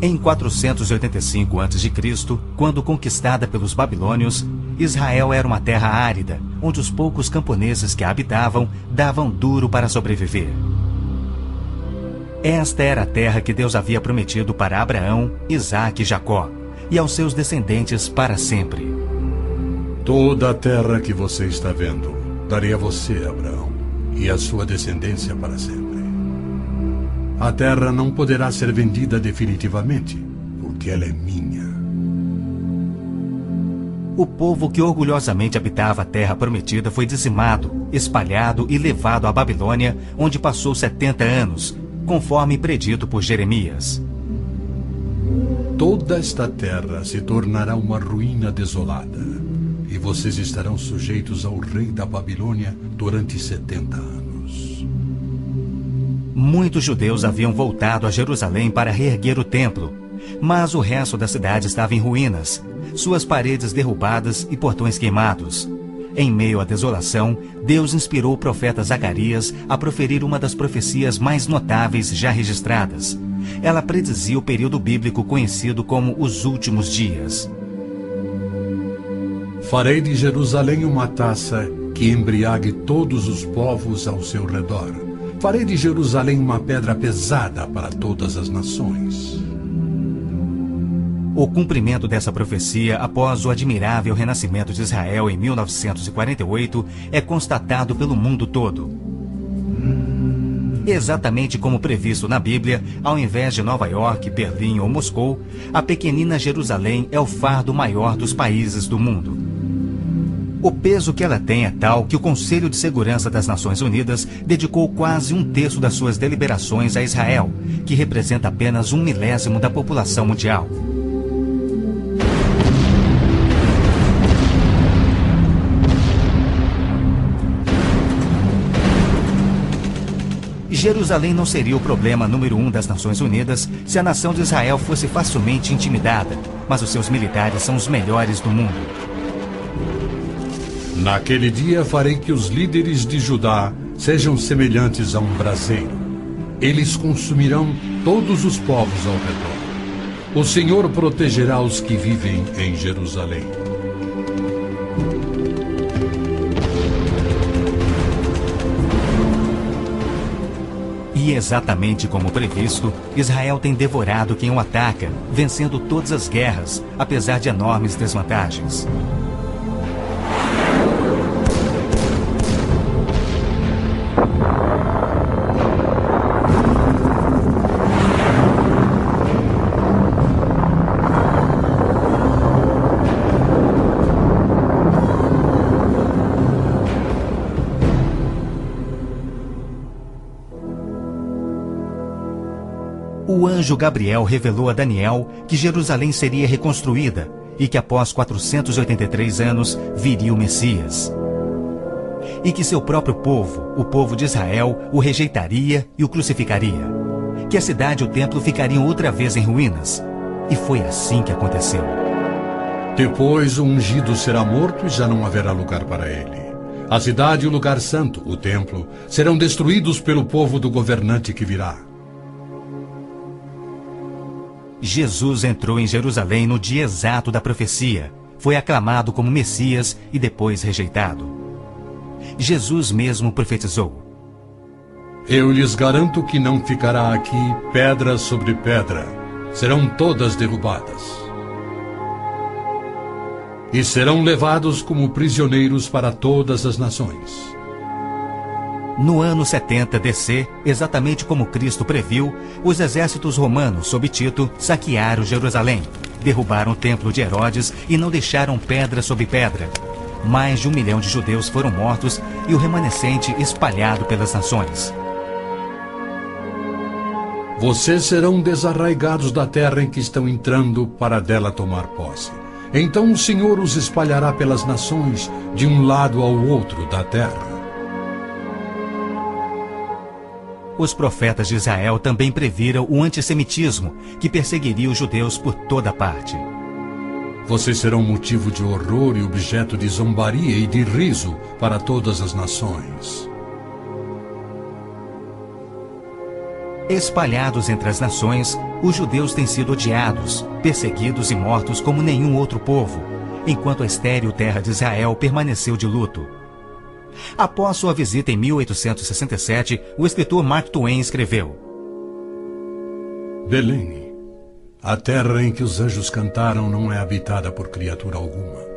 Em 485 a.C., quando conquistada pelos babilônios, Israel era uma terra árida, onde os poucos camponeses que a habitavam davam duro para sobreviver. Esta era a terra que Deus havia prometido para Abraão, Isaque e Jacó, e aos seus descendentes para sempre. Toda a terra que você está vendo, darei a você, Abraão, e a sua descendência para sempre. A terra não poderá ser vendida definitivamente, porque ela é minha. O povo que orgulhosamente habitava a terra prometida foi dizimado, espalhado e levado à Babilônia, onde passou 70 anos, conforme predito por Jeremias. Toda esta terra se tornará uma ruína desolada, e vocês estarão sujeitos ao rei da Babilônia durante 70 anos. Muitos judeus haviam voltado a Jerusalém para reerguer o templo, mas o resto da cidade estava em ruínas, suas paredes derrubadas e portões queimados. Em meio à desolação, Deus inspirou o profeta Zacarias a proferir uma das profecias mais notáveis já registradas. Ela predizia o período bíblico conhecido como os últimos dias. Farei de Jerusalém uma taça que embriague todos os povos ao seu redor. Farei de Jerusalém uma pedra pesada para todas as nações. O cumprimento dessa profecia após o admirável renascimento de Israel em 1948 é constatado pelo mundo todo. Exatamente como previsto na Bíblia, ao invés de Nova York, Berlim ou Moscou, a pequenina Jerusalém é o fardo maior dos países do mundo. O peso que ela tem é tal que o Conselho de Segurança das Nações Unidas dedicou quase 1/3 das suas deliberações a Israel, que representa apenas 1/1000 da população mundial. Jerusalém não seria o problema número 1 das Nações Unidas se a nação de Israel fosse facilmente intimidada, mas os seus militares são os melhores do mundo. Naquele dia farei que os líderes de Judá sejam semelhantes a um braseiro. Eles consumirão todos os povos ao redor. O Senhor protegerá os que vivem em Jerusalém. E exatamente como previsto, Israel tem devorado quem o ataca, vencendo todas as guerras, apesar de enormes desvantagens. O anjo Gabriel revelou a Daniel que Jerusalém seria reconstruída e que após 483 anos viria o Messias. E que seu próprio povo, o povo de Israel, o rejeitaria e o crucificaria. Que a cidade e o templo ficariam outra vez em ruínas. E foi assim que aconteceu. Depois o ungido será morto e já não haverá lugar para ele. A cidade e o lugar santo, o templo, serão destruídos pelo povo do governante que virá. Jesus entrou em Jerusalém no dia exato da profecia. Foi aclamado como Messias e depois rejeitado. Jesus mesmo profetizou: Eu lhes garanto que não ficará aqui pedra sobre pedra. Serão todas derrubadas. E serão levados como prisioneiros para todas as nações. No ano 70 DC, exatamente como Cristo previu, os exércitos romanos sob Tito saquearam Jerusalém, derrubaram o templo de Herodes e não deixaram pedra sobre pedra. Mais de 1 milhão de judeus foram mortos e o remanescente espalhado pelas nações. Vocês serão desarraigados da terra em que estão entrando para dela tomar posse. Então o Senhor os espalhará pelas nações, de um lado ao outro da terra. Os profetas de Israel também previram o antissemitismo, que perseguiria os judeus por toda parte. Vocês serão motivo de horror e objeto de zombaria e de riso para todas as nações. Espalhados entre as nações, os judeus têm sido odiados, perseguidos e mortos como nenhum outro povo, enquanto a estéril terra de Israel permaneceu de luto. Após sua visita em 1867, o escritor Mark Twain escreveu: Belém, a terra em que os anjos cantaram não é habitada por criatura alguma.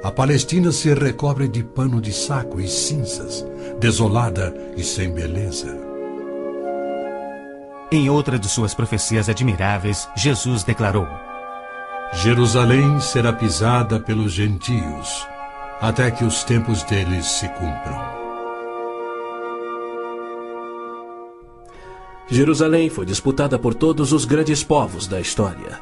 A Palestina se recobre de pano de saco e cinzas, desolada e sem beleza. Em outra de suas profecias admiráveis, Jesus declarou: Jerusalém será pisada pelos gentios, até que os tempos deles se cumpram. Jerusalém foi disputada por todos os grandes povos da história.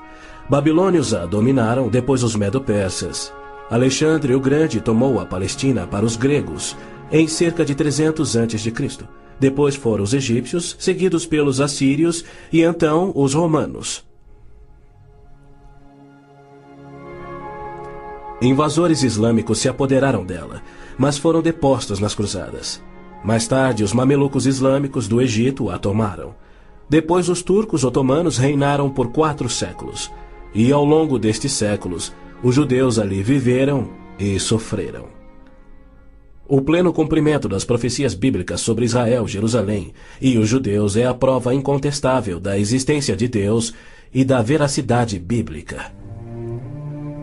Babilônios a dominaram, depois os medo-persas. Alexandre o Grande tomou a Palestina para os gregos em cerca de 300 a.C. Depois foram os egípcios, seguidos pelos assírios e então os romanos. Invasores islâmicos se apoderaram dela, mas foram depostos nas cruzadas. Mais tarde, os mamelucos islâmicos do Egito a tomaram. Depois, os turcos otomanos reinaram por 4 séculos. E ao longo destes séculos, os judeus ali viveram e sofreram. O pleno cumprimento das profecias bíblicas sobre Israel, Jerusalém e os judeus é a prova incontestável da existência de Deus e da veracidade bíblica.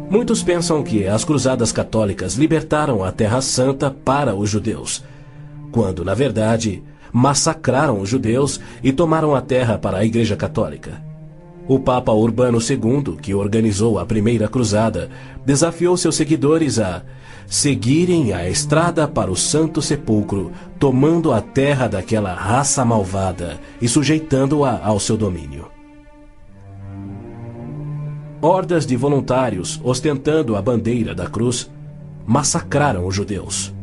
Muitos pensam que as cruzadas católicas libertaram a Terra Santa para os judeus, quando, na verdade, massacraram os judeus e tomaram a terra para a Igreja Católica. O Papa Urbano II, que organizou a primeira cruzada, desafiou seus seguidores a seguirem a estrada para o Santo Sepulcro, tomando a terra daquela raça malvada e sujeitando-a ao seu domínio. Hordas de voluntários, ostentando a bandeira da cruz, massacraram os judeus,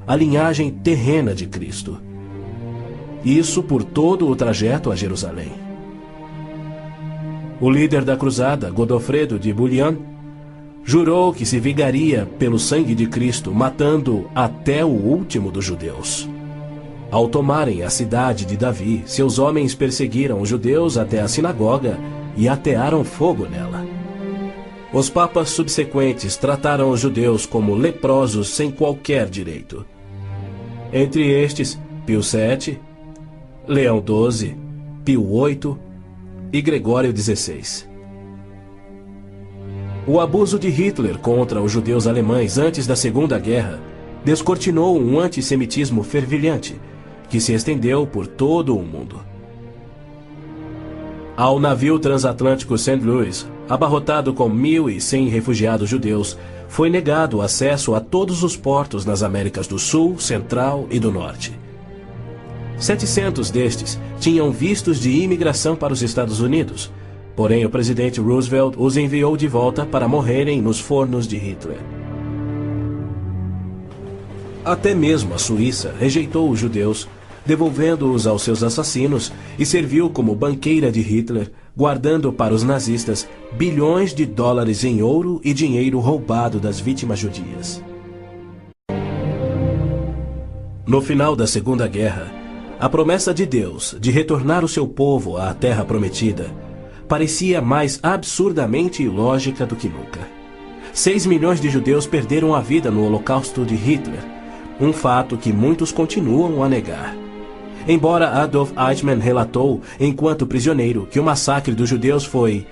a linhagem terrena de Cristo. Isso por todo o trajeto a Jerusalém. O líder da cruzada, Godofredo de Bouillon, jurou que se vingaria pelo sangue de Cristo, matando até o último dos judeus. Ao tomarem a cidade de Davi, seus homens perseguiram os judeus até a sinagoga e atearam fogo nela. Os papas subsequentes trataram os judeus como leprosos sem qualquer direito. Entre estes, Pio VII, Leão XII, Pio VIII e Gregório XVI. O abuso de Hitler contra os judeus alemães antes da Segunda Guerra descortinou um antissemitismo fervilhante que se estendeu por todo o mundo. Ao navio transatlântico St. Louis, abarrotado com 1.100 refugiados judeus, foi negado acesso a todos os portos nas Américas do Sul, Central e do Norte. 700 destes tinham vistos de imigração para os Estados Unidos, porém o presidente Roosevelt os enviou de volta para morrerem nos fornos de Hitler. Até mesmo a Suíça rejeitou os judeus, devolvendo-os aos seus assassinos, e serviu como banqueira de Hitler, guardando para os nazistas bilhões de dólares em ouro e dinheiro roubado das vítimas judias. No final da Segunda Guerra, a promessa de Deus de retornar o seu povo à Terra Prometida parecia mais absurdamente ilógica do que nunca. 6 milhões de judeus perderam a vida no Holocausto de Hitler, um fato que muitos continuam a negar. Embora Adolf Eichmann relatou, enquanto prisioneiro, que o massacre dos judeus foi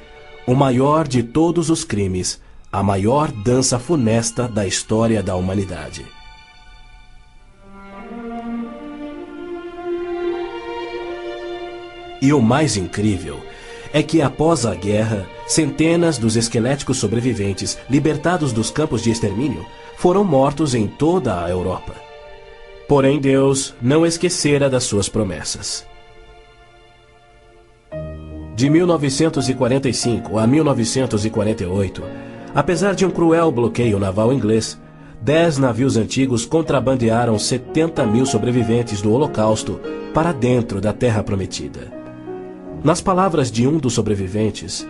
o maior de todos os crimes, a maior dança funesta da história da humanidade. E o mais incrível é que, após a guerra, centenas dos esqueléticos sobreviventes, libertados dos campos de extermínio, foram mortos em toda a Europa. Porém, Deus não esquecera das suas promessas. De 1945 a 1948, apesar de um cruel bloqueio naval inglês, 10 navios antigos contrabandearam 70 mil sobreviventes do Holocausto para dentro da Terra Prometida. Nas palavras de um dos sobreviventes,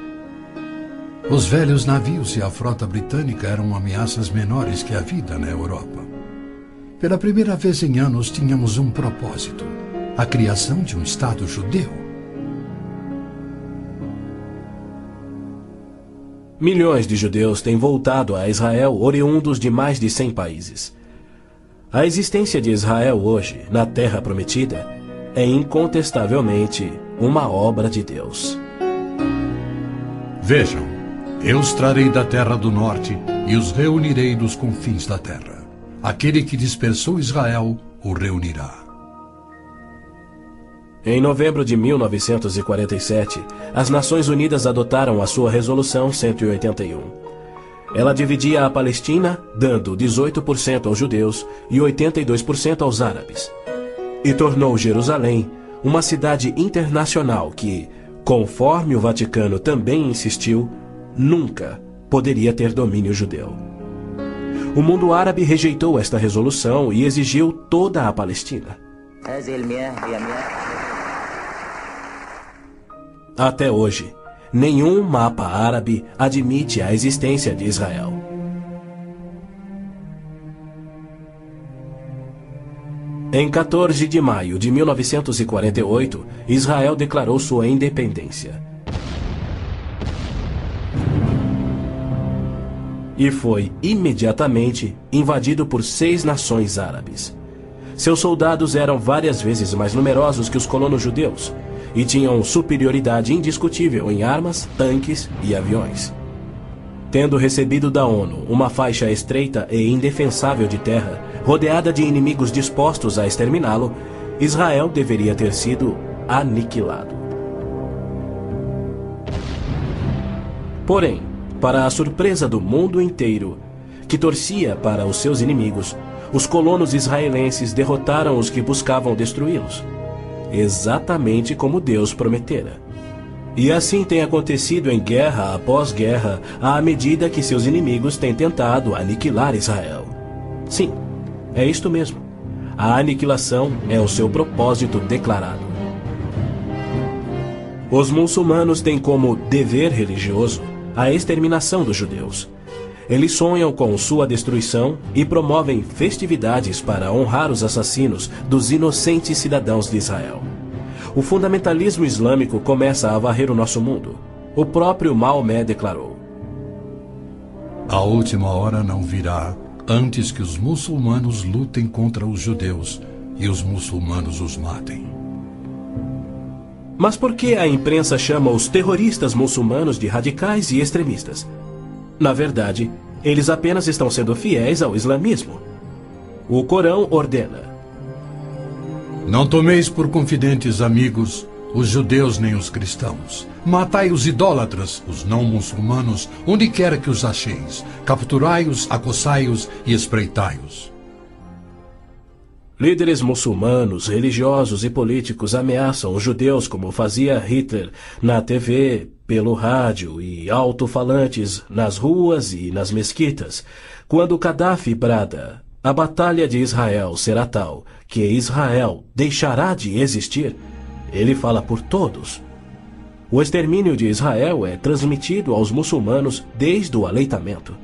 os velhos navios e a frota britânica eram ameaças menores que a vida na Europa. Pela primeira vez em anos tínhamos um propósito: a criação de um Estado judeu. Milhões de judeus têm voltado a Israel oriundos de mais de 100 países. A existência de Israel hoje, na Terra Prometida, é incontestavelmente uma obra de Deus. Vejam, eu os trarei da terra do norte e os reunirei dos confins da terra. Aquele que dispersou Israel o reunirá. Em novembro de 1947, as Nações Unidas adotaram a sua Resolução 181. Ela dividia a Palestina, dando 18% aos judeus e 82% aos árabes. E tornou Jerusalém uma cidade internacional que, conforme o Vaticano também insistiu, nunca poderia ter domínio judeu. O mundo árabe rejeitou esta resolução e exigiu toda a Palestina. Até hoje, nenhum mapa árabe admite a existência de Israel. Em 14 de maio de 1948, Israel declarou sua independência. E foi imediatamente invadido por 6 nações árabes. Seus soldados eram várias vezes mais numerosos que os colonos judeus e tinham superioridade indiscutível em armas, tanques e aviões. Tendo recebido da ONU uma faixa estreita e indefensável de terra, rodeada de inimigos dispostos a exterminá-lo, Israel deveria ter sido aniquilado. Porém, para a surpresa do mundo inteiro, que torcia para os seus inimigos, os colonos israelenses derrotaram os que buscavam destruí-los, exatamente como Deus prometera. E assim tem acontecido em guerra após guerra, à medida que seus inimigos têm tentado aniquilar Israel. Sim, é isto mesmo. A aniquilação é o seu propósito declarado. Os muçulmanos têm como dever religioso a exterminação dos judeus. Eles sonham com sua destruição e promovem festividades para honrar os assassinos dos inocentes cidadãos de Israel. O fundamentalismo islâmico começa a varrer o nosso mundo. O próprio Maomé declarou: A última hora não virá antes que os muçulmanos lutem contra os judeus e os muçulmanos os matem. Mas por que a imprensa chama os terroristas muçulmanos de radicais e extremistas? Na verdade, eles apenas estão sendo fiéis ao islamismo. O Corão ordena: Não tomeis por confidentes amigos os judeus nem os cristãos. Matai os idólatras, os não muçulmanos, onde quer que os acheis. Capturai-os, acossai-os e espreitai-os. Líderes muçulmanos, religiosos e políticos ameaçam os judeus como fazia Hitler na TV, pelo rádio e alto-falantes nas ruas e nas mesquitas. Quando Gaddafi brada: a batalha de Israel será tal que Israel deixará de existir, ele fala por todos. O extermínio de Israel é transmitido aos muçulmanos desde o aleitamento.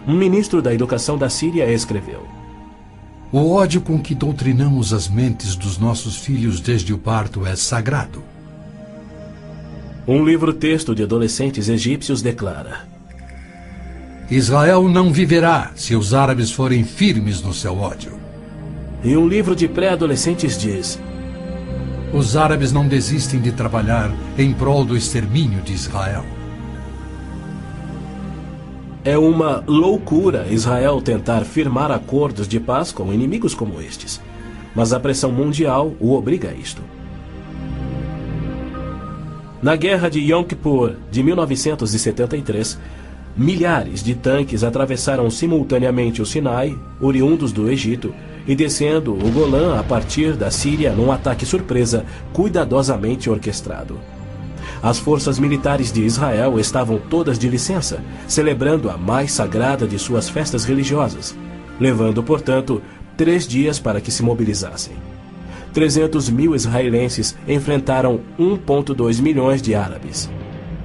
Um ministro da educação da Síria escreveu: O ódio com que doutrinamos as mentes dos nossos filhos desde o parto é sagrado. Um livro-texto de adolescentes egípcios declara: Israel não viverá se os árabes forem firmes no seu ódio. E um livro de pré-adolescentes diz: Os árabes não desistem de trabalhar em prol do extermínio de Israel. É uma loucura Israel tentar firmar acordos de paz com inimigos como estes, mas a pressão mundial o obriga a isto. Na Guerra de Yom Kippur de 1973, milhares de tanques atravessaram simultaneamente o Sinai, oriundos do Egito, e descendo o Golã a partir da Síria num ataque surpresa cuidadosamente orquestrado. As forças militares de Israel estavam todas de licença, celebrando a mais sagrada de suas festas religiosas, levando, portanto, 3 dias para que se mobilizassem. 300 mil israelenses enfrentaram 1,2 milhões de árabes.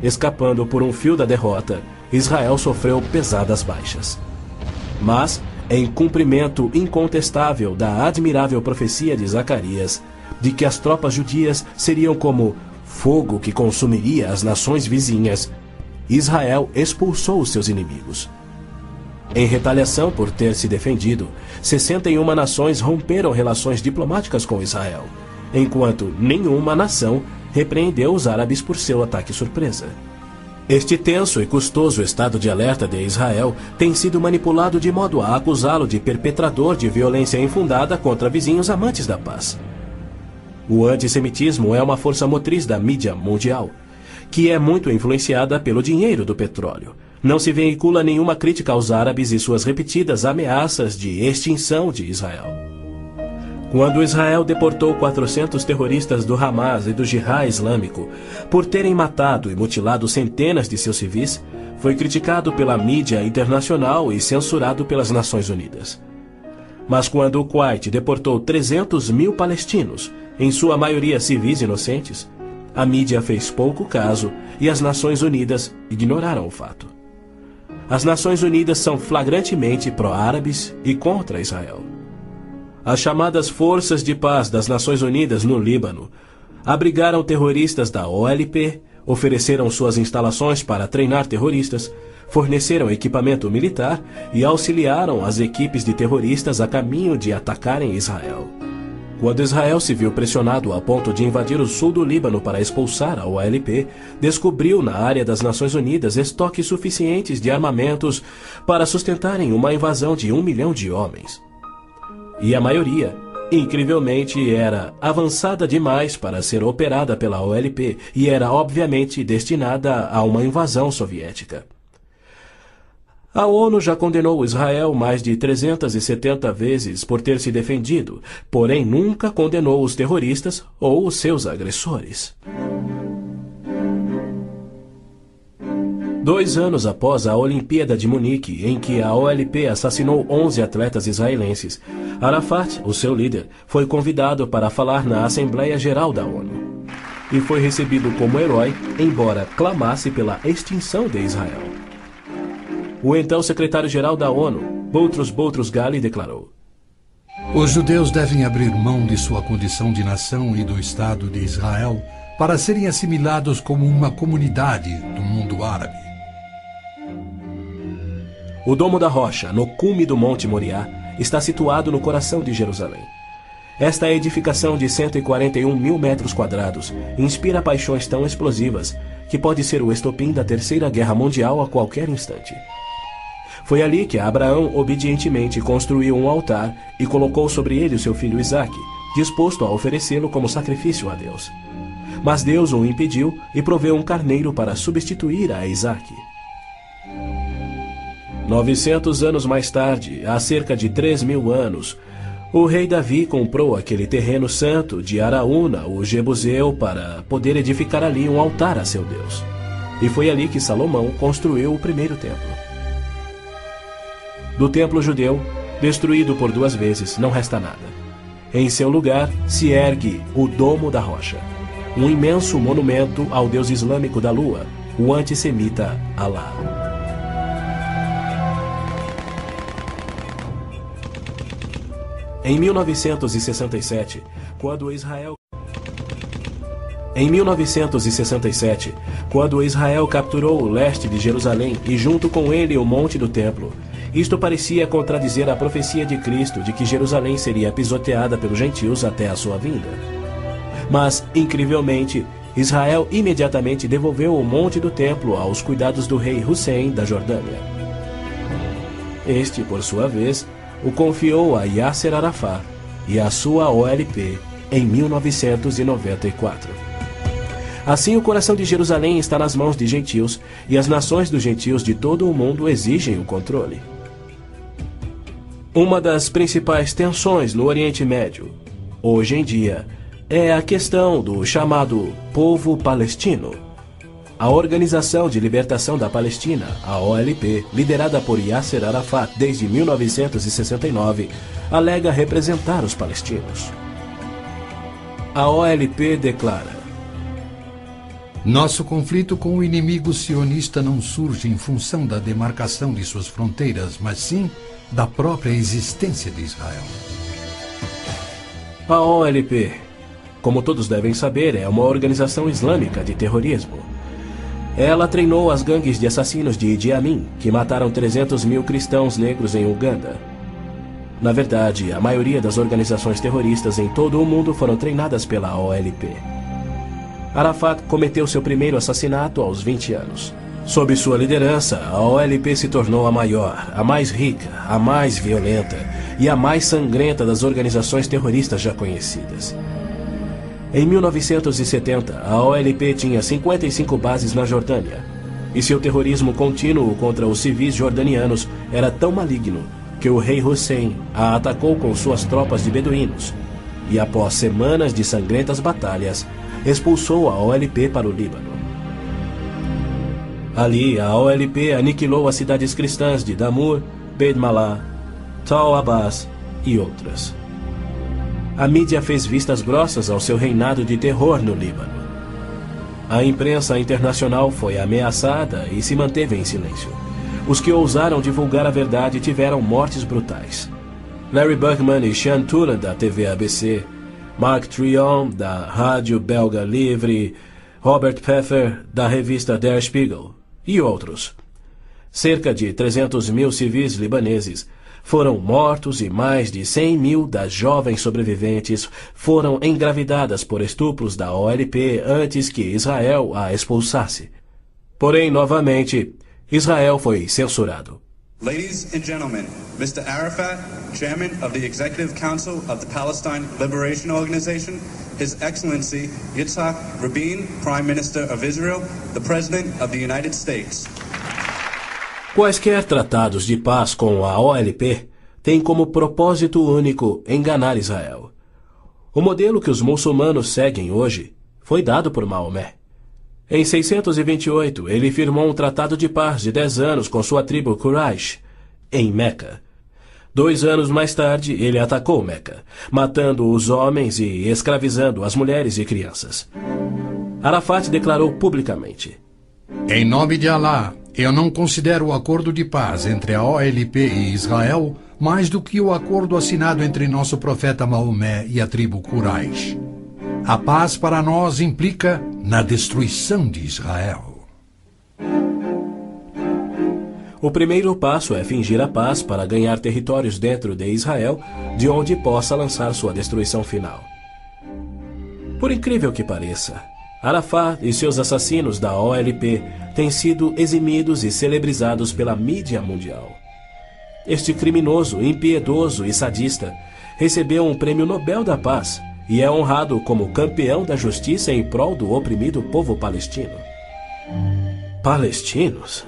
Escapando por um fio da derrota, Israel sofreu pesadas baixas. Mas, em cumprimento incontestável da admirável profecia de Zacarias, de que as tropas judias seriam como fogo que consumiria as nações vizinhas, Israel expulsou os seus inimigos. Em retaliação por ter se defendido, 61 nações romperam relações diplomáticas com Israel, enquanto nenhuma nação repreendeu os árabes por seu ataque surpresa. Este tenso e custoso estado de alerta de Israel tem sido manipulado de modo a acusá-lo de perpetrador de violência infundada contra vizinhos amantes da paz. O antissemitismo é uma força motriz da mídia mundial, que é muito influenciada pelo dinheiro do petróleo. Não se veicula nenhuma crítica aos árabes e suas repetidas ameaças de extinção de Israel. Quando Israel deportou 400 terroristas do Hamas e do Jihad Islâmico por terem matado e mutilado centenas de seus civis, foi criticado pela mídia internacional e censurado pelas Nações Unidas. Mas quando o Kuwait deportou 300 mil palestinos, em sua maioria civis inocentes, a mídia fez pouco caso e as Nações Unidas ignoraram o fato. As Nações Unidas são flagrantemente pró-árabes e contra Israel. As chamadas Forças de Paz das Nações Unidas no Líbano abrigaram terroristas da OLP, ofereceram suas instalações para treinar terroristas, forneceram equipamento militar e auxiliaram as equipes de terroristas a caminho de atacarem Israel. Quando Israel se viu pressionado a ponto de invadir o sul do Líbano para expulsar a OLP, descobriu na área das Nações Unidas estoques suficientes de armamentos para sustentarem uma invasão de 1 milhão de homens. E a maioria, incrivelmente, era avançada demais para ser operada pela OLP e era obviamente destinada a uma invasão soviética. A ONU já condenou Israel mais de 370 vezes por ter se defendido, porém nunca condenou os terroristas ou os seus agressores. 2 anos após a Olimpíada de Munique, em que a OLP assassinou 11 atletas israelenses, Arafat, o seu líder, foi convidado para falar na Assembleia Geral da ONU. E foi recebido como herói, embora clamasse pela extinção de Israel. O então secretário-geral da ONU, Boutros Ghali, declarou: Os judeus devem abrir mão de sua condição de nação e do Estado de Israel para serem assimilados como uma comunidade do mundo árabe. O Domo da Rocha, no cume do Monte Moriá, está situado no coração de Jerusalém. Esta edificação de 141 mil metros quadrados inspira paixões tão explosivas que pode ser o estopim da Terceira Guerra Mundial a qualquer instante. Foi ali que Abraão obedientemente construiu um altar e colocou sobre ele o seu filho Isaque, disposto a oferecê-lo como sacrifício a Deus. Mas Deus o impediu e proveu um carneiro para substituir a Isaque. 900 anos mais tarde, há cerca de 3.000 anos, o rei Davi comprou aquele terreno santo de Araúna, o Jebuseu, para poder edificar ali um altar a seu Deus. E foi ali que Salomão construiu o primeiro templo. Do templo judeu, destruído por 2 vezes, não resta nada. Em seu lugar se ergue o Domo da Rocha, um imenso monumento ao deus islâmico da lua, o antissemita Alá. Em 1967, quando Israel capturou o leste de Jerusalém e junto com ele o Monte do Templo, isto parecia contradizer a profecia de Cristo de que Jerusalém seria pisoteada pelos gentios até a sua vinda. Mas, incrivelmente, Israel imediatamente devolveu o Monte do Templo aos cuidados do rei Hussein da Jordânia. Este, por sua vez, o confiou a Yasser Arafat e a sua OLP em 1994. Assim, o coração de Jerusalém está nas mãos de gentios e as nações dos gentios de todo o mundo exigem o controle. Uma das principais tensões no Oriente Médio, hoje em dia, é a questão do chamado povo palestino. A Organização de Libertação da Palestina, a OLP, liderada por Yasser Arafat desde 1969, alega representar os palestinos. A OLP declara: Nosso conflito com o inimigo sionista não surge em função da demarcação de suas fronteiras, mas sim da própria existência de Israel. A OLP, como todos devem saber, é uma organização islâmica de terrorismo. Ela treinou as gangues de assassinos de Idi Amin, que mataram 300 mil cristãos negros em Uganda. Na verdade, a maioria das organizações terroristas em todo o mundo foram treinadas pela OLP. Arafat cometeu seu primeiro assassinato aos 20 anos. Sob sua liderança, a OLP se tornou a maior, a mais rica, a mais violenta e a mais sangrenta das organizações terroristas já conhecidas. Em 1970, a OLP tinha 55 bases na Jordânia, e seu terrorismo contínuo contra os civis jordanianos era tão maligno que o rei Hussein a atacou com suas tropas de beduínos, e após semanas de sangrentas batalhas, expulsou a OLP para o Líbano. Ali, a OLP aniquilou as cidades cristãs de Damour, Beit Malá, Tal Abbas e outras. A mídia fez vistas grossas ao seu reinado de terror no Líbano. A imprensa internacional foi ameaçada e se manteve em silêncio. Os que ousaram divulgar a verdade tiveram mortes brutais. Larry Buckman e Sean Tulan, da TV ABC, Mark Trion, da rádio belga Livre, Robert Pfeffer, da revista Der Spiegel, e outros. Cerca de 300 mil civis libaneses foram mortos e mais de 100 mil das jovens sobreviventes foram engravidadas por estupros da OLP antes que Israel a expulsasse. Porém, novamente, Israel foi censurado. Ladies and gentlemen, Mr. Arafat, Chairman of the Executive Council of the Palestine Liberation Organization, His Excellency Yitzhak Rabin, Prime Minister of Israel, the President of the United States. Quaisquer tratados de paz com a OLP têm como propósito único enganar Israel. O modelo que os muçulmanos seguem hoje foi dado por Maomé. Em 628, ele firmou um tratado de paz de 10 anos com sua tribo Quraysh, em Meca. 2 anos mais tarde, ele atacou Meca, matando os homens e escravizando as mulheres e crianças. Arafat declarou publicamente: Em nome de Alá, eu não considero o acordo de paz entre a OLP e Israel mais do que o acordo assinado entre nosso profeta Maomé e a tribo Quraysh. A paz para nós implica na destruição de Israel. O primeiro passo é fingir a paz para ganhar territórios dentro de Israel, de onde possa lançar sua destruição final. Por incrível que pareça, Arafat e seus assassinos da OLP têm sido eximidos e celebrizados pela mídia mundial. Este criminoso, impiedoso e sadista recebeu um prêmio Nobel da Paz e é honrado como campeão da justiça em prol do oprimido povo palestino. Palestinos?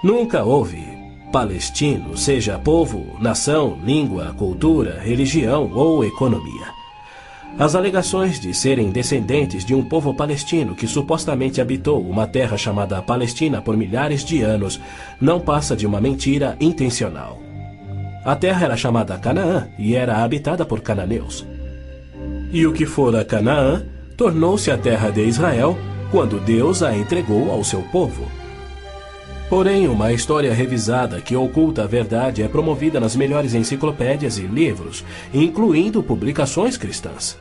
Nunca houve palestino, seja povo, nação, língua, cultura, religião ou economia. As alegações de serem descendentes de um povo palestino que supostamente habitou uma terra chamada Palestina por milhares de anos não passa de uma mentira intencional. A terra era chamada Canaã e era habitada por cananeus. E o que fora Canaã tornou-se a terra de Israel quando Deus a entregou ao seu povo. Porém, uma história revisada que oculta a verdade é promovida nas melhores enciclopédias e livros, incluindo publicações cristãs.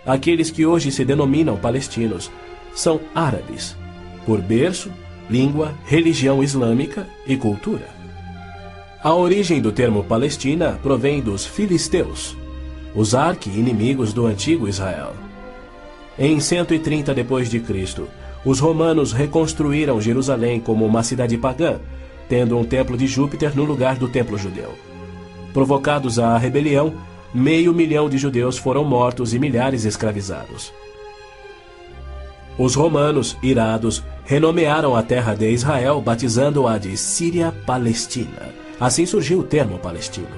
Aqueles que hoje se denominam palestinos são árabes, por berço, língua, religião islâmica e cultura. A origem do termo Palestina provém dos filisteus, os arqui-inimigos do antigo Israel. Em 130 d.C., os romanos reconstruíram Jerusalém como uma cidade pagã, tendo um templo de Júpiter no lugar do templo judeu. Provocados à rebelião, 500.000 de judeus foram mortos e milhares escravizados. Os romanos, irados, renomearam a terra de Israel, batizando-a de Síria-Palestina. Assim surgiu o termo palestino.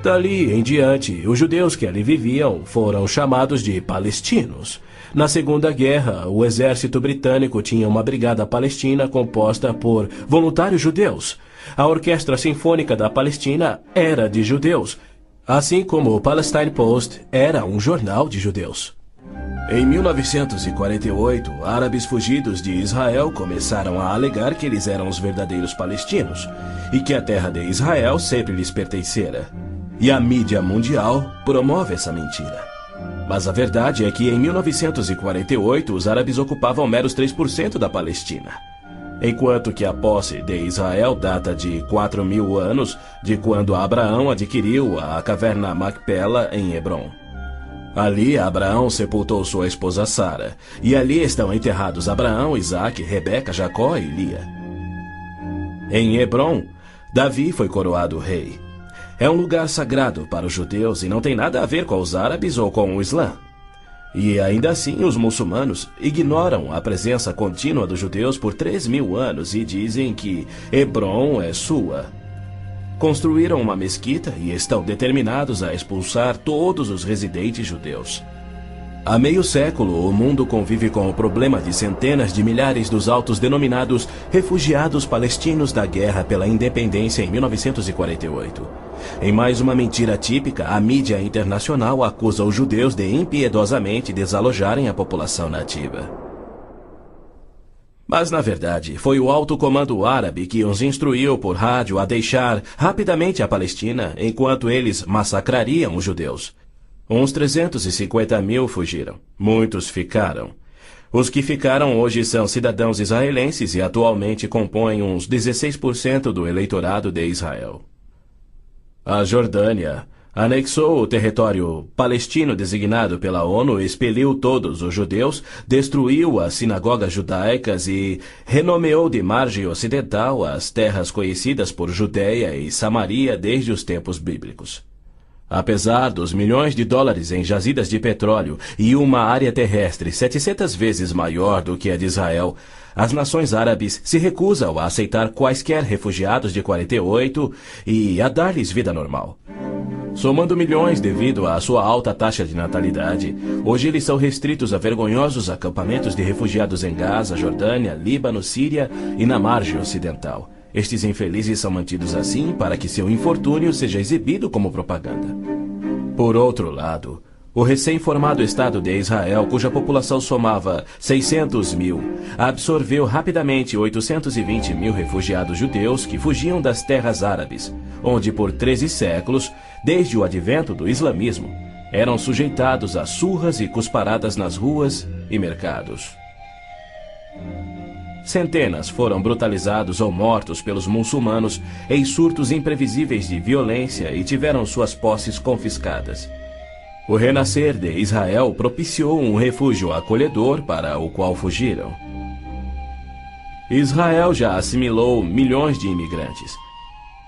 Dali em diante, os judeus que ali viviam foram chamados de palestinos. Na Segunda Guerra, o exército britânico tinha uma brigada palestina composta por voluntários judeus. A Orquestra Sinfônica da Palestina era de judeus, assim como o Palestine Post era um jornal de judeus. Em 1948, árabes fugidos de Israel começaram a alegar que eles eram os verdadeiros palestinos e que a terra de Israel sempre lhes pertencera. E a mídia mundial promove essa mentira. Mas a verdade é que em 1948 os árabes ocupavam meros 3% da Palestina. Enquanto que a posse de Israel data de 4.000 anos de quando Abraão adquiriu a caverna Macpela em Hebrom. Ali Abraão sepultou sua esposa Sara, e ali estão enterrados Abraão, Isaque, Rebeca, Jacó e Lia. Em Hebrom, Davi foi coroado rei. É um lugar sagrado para os judeus e não tem nada a ver com os árabes ou com o Islã. E ainda assim os muçulmanos ignoram a presença contínua dos judeus por 3.000 anos e dizem que Hebrom é sua. Construíram uma mesquita e estão determinados a expulsar todos os residentes judeus. Há meio século, o mundo convive com o problema de centenas de milhares dos autodenominados refugiados palestinos da guerra pela independência em 1948. Em mais uma mentira típica, a mídia internacional acusa os judeus de impiedosamente desalojarem a população nativa. Mas, na verdade, foi o alto comando árabe que os instruiu por rádio a deixar rapidamente a Palestina enquanto eles massacrariam os judeus. Uns 350.000 fugiram. Muitos ficaram. Os que ficaram hoje são cidadãos israelenses e atualmente compõem uns 16% do eleitorado de Israel. A Jordânia anexou o território palestino designado pela ONU, expeliu todos os judeus, destruiu as sinagogas judaicas e renomeou de margem ocidental as terras conhecidas por Judeia e Samaria desde os tempos bíblicos. Apesar dos milhões de dólares em jazidas de petróleo e uma área terrestre 700 vezes maior do que a de Israel, as nações árabes se recusam a aceitar quaisquer refugiados de 48 e a dar-lhes vida normal. Somando milhões devido à sua alta taxa de natalidade, hoje eles são restritos a vergonhosos acampamentos de refugiados em Gaza, Jordânia, Líbano, Síria e na margem ocidental. Estes infelizes são mantidos assim para que seu infortúnio seja exibido como propaganda. Por outro lado, o recém-formado Estado de Israel, cuja população somava 600.000, absorveu rapidamente 820.000 refugiados judeus que fugiam das terras árabes, onde por 13 séculos, desde o advento do islamismo, eram sujeitados a surras e cusparadas nas ruas e mercados. Centenas foram brutalizados ou mortos pelos muçulmanos em surtos imprevisíveis de violência e tiveram suas posses confiscadas. O renascer de Israel propiciou um refúgio acolhedor para o qual fugiram. Israel já assimilou milhões de imigrantes.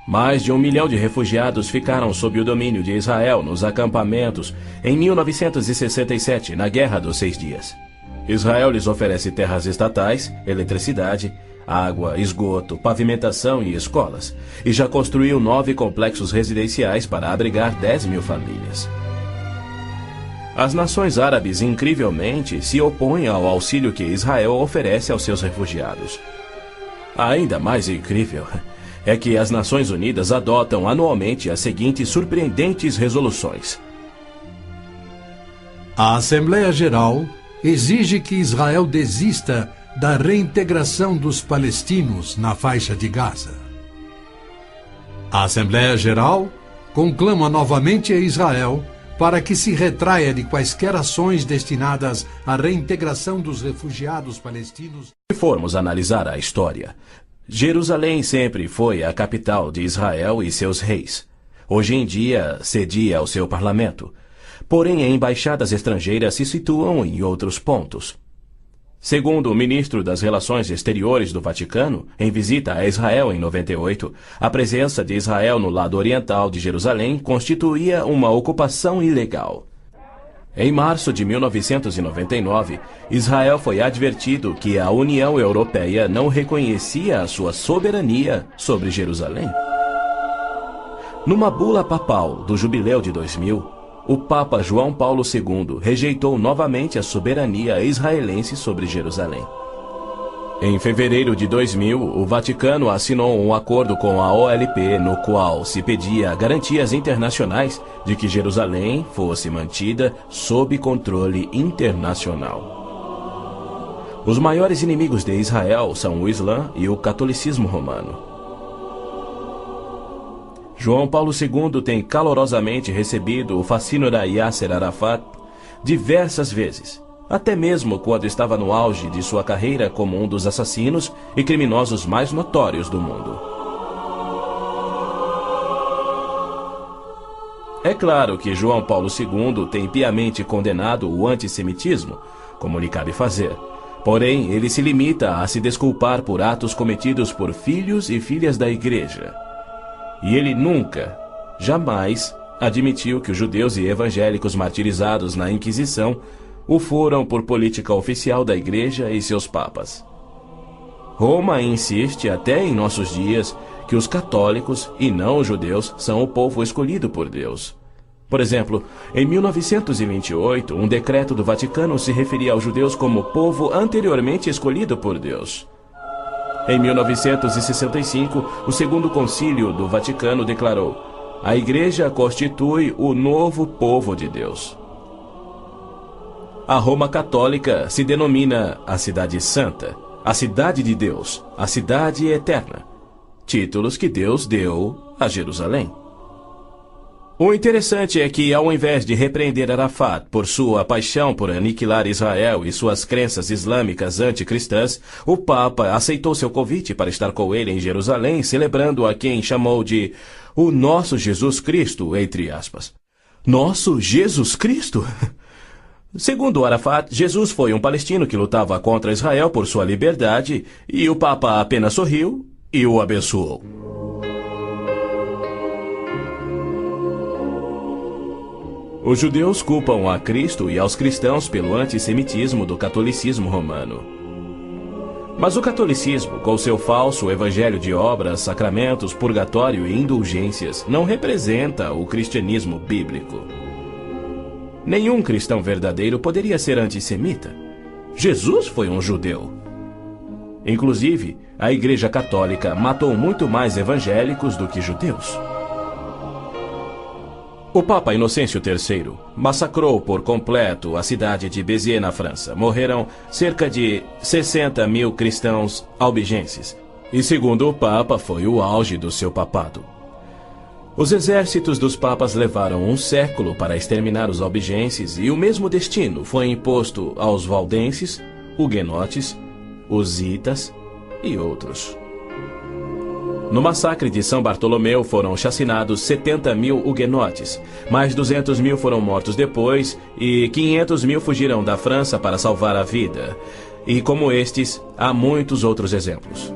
Mais de 1 milhão de refugiados ficaram sob o domínio de Israel nos acampamentos em 1967, na Guerra dos 6 Dias. Israel lhes oferece terras estatais, eletricidade, água, esgoto, pavimentação e escolas, e já construiu 9 complexos residenciais para abrigar 10.000 famílias. As nações árabes, incrivelmente, se opõem ao auxílio que Israel oferece aos seus refugiados. Ainda mais incrível é que as Nações Unidas adotam anualmente as seguintes surpreendentes resoluções. A Assembleia Geral exige que Israel desista da reintegração dos palestinos na faixa de Gaza. A Assembleia Geral conclama novamente a Israel para que se retraia de quaisquer ações destinadas à reintegração dos refugiados palestinos. Se formos analisar a história, Jerusalém sempre foi a capital de Israel e seus reis. Hoje em dia, cedia ao seu parlamento. Porém, embaixadas estrangeiras se situam em outros pontos. Segundo o ministro das Relações Exteriores do Vaticano, em visita a Israel em 98, a presença de Israel no lado oriental de Jerusalém constituía uma ocupação ilegal. Em março de 1999, Israel foi advertido que a União Europeia não reconhecia a sua soberania sobre Jerusalém. Numa bula papal do Jubileu de 2000, o Papa João Paulo II rejeitou novamente a soberania israelense sobre Jerusalém. Em fevereiro de 2000, o Vaticano assinou um acordo com a OLP, no qual se pedia garantias internacionais de que Jerusalém fosse mantida sob controle internacional. Os maiores inimigos de Israel são o Islã e o catolicismo romano. João Paulo II tem calorosamente recebido o fascínora Yasser Arafat, diversas vezes, até mesmo quando estava no auge de sua carreira como um dos assassinos e criminosos mais notórios do mundo. É claro que João Paulo II tem piamente condenado o antissemitismo, como lhe cabe fazer. Porém, ele se limita a se desculpar por atos cometidos por filhos e filhas da Igreja. E ele nunca, jamais, admitiu que os judeus e evangélicos martirizados na Inquisição o foram por política oficial da Igreja e seus papas. Roma insiste até em nossos dias que os católicos e não os judeus são o povo escolhido por Deus. Por exemplo, em 1928, um decreto do Vaticano se referia aos judeus como povo anteriormente escolhido por Deus. Em 1965, o Segundo Concílio do Vaticano declarou: a Igreja constitui o novo povo de Deus. A Roma Católica se denomina a Cidade Santa, a Cidade de Deus, a Cidade Eterna, títulos que Deus deu a Jerusalém. O interessante é que, ao invés de repreender Arafat por sua paixão por aniquilar Israel e suas crenças islâmicas anticristãs, o Papa aceitou seu convite para estar com ele em Jerusalém, celebrando a quem chamou de o nosso Jesus Cristo, entre aspas. Nosso Jesus Cristo? Segundo Arafat, Jesus foi um palestino que lutava contra Israel por sua liberdade, e o Papa apenas sorriu e o abençoou. Os judeus culpam a Cristo e aos cristãos pelo antissemitismo do catolicismo romano. Mas o catolicismo, com seu falso evangelho de obras, sacramentos, purgatório e indulgências, não representa o cristianismo bíblico. Nenhum cristão verdadeiro poderia ser antissemita. Jesus foi um judeu. Inclusive, a Igreja Católica matou muito mais evangélicos do que judeus. O Papa Inocêncio III massacrou por completo a cidade de Béziers, na França. Morreram cerca de 60 mil cristãos albigenses. E, segundo o Papa, foi o auge do seu papado. Os exércitos dos papas levaram um século para exterminar os albigenses, e o mesmo destino foi imposto aos valdenses, huguenotes, husitas e outros. No massacre de São Bartolomeu foram chacinados 70 mil huguenotes, mais 200 mil foram mortos depois e 500 mil fugiram da França para salvar a vida. E como estes, há muitos outros exemplos.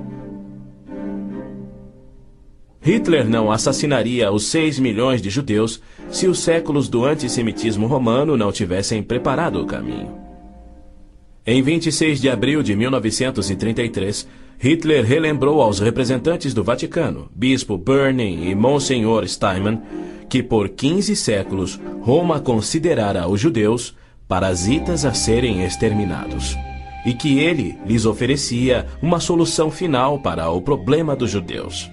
Hitler não assassinaria os 6 milhões de judeus se os séculos do antissemitismo romano não tivessem preparado o caminho. Em 26 de abril de 1933, Hitler relembrou aos representantes do Vaticano, Bispo Börning e Monsenhor Steinmann, que por 15 séculos Roma considerara os judeus parasitas a serem exterminados, e que ele lhes oferecia uma solução final para o problema dos judeus.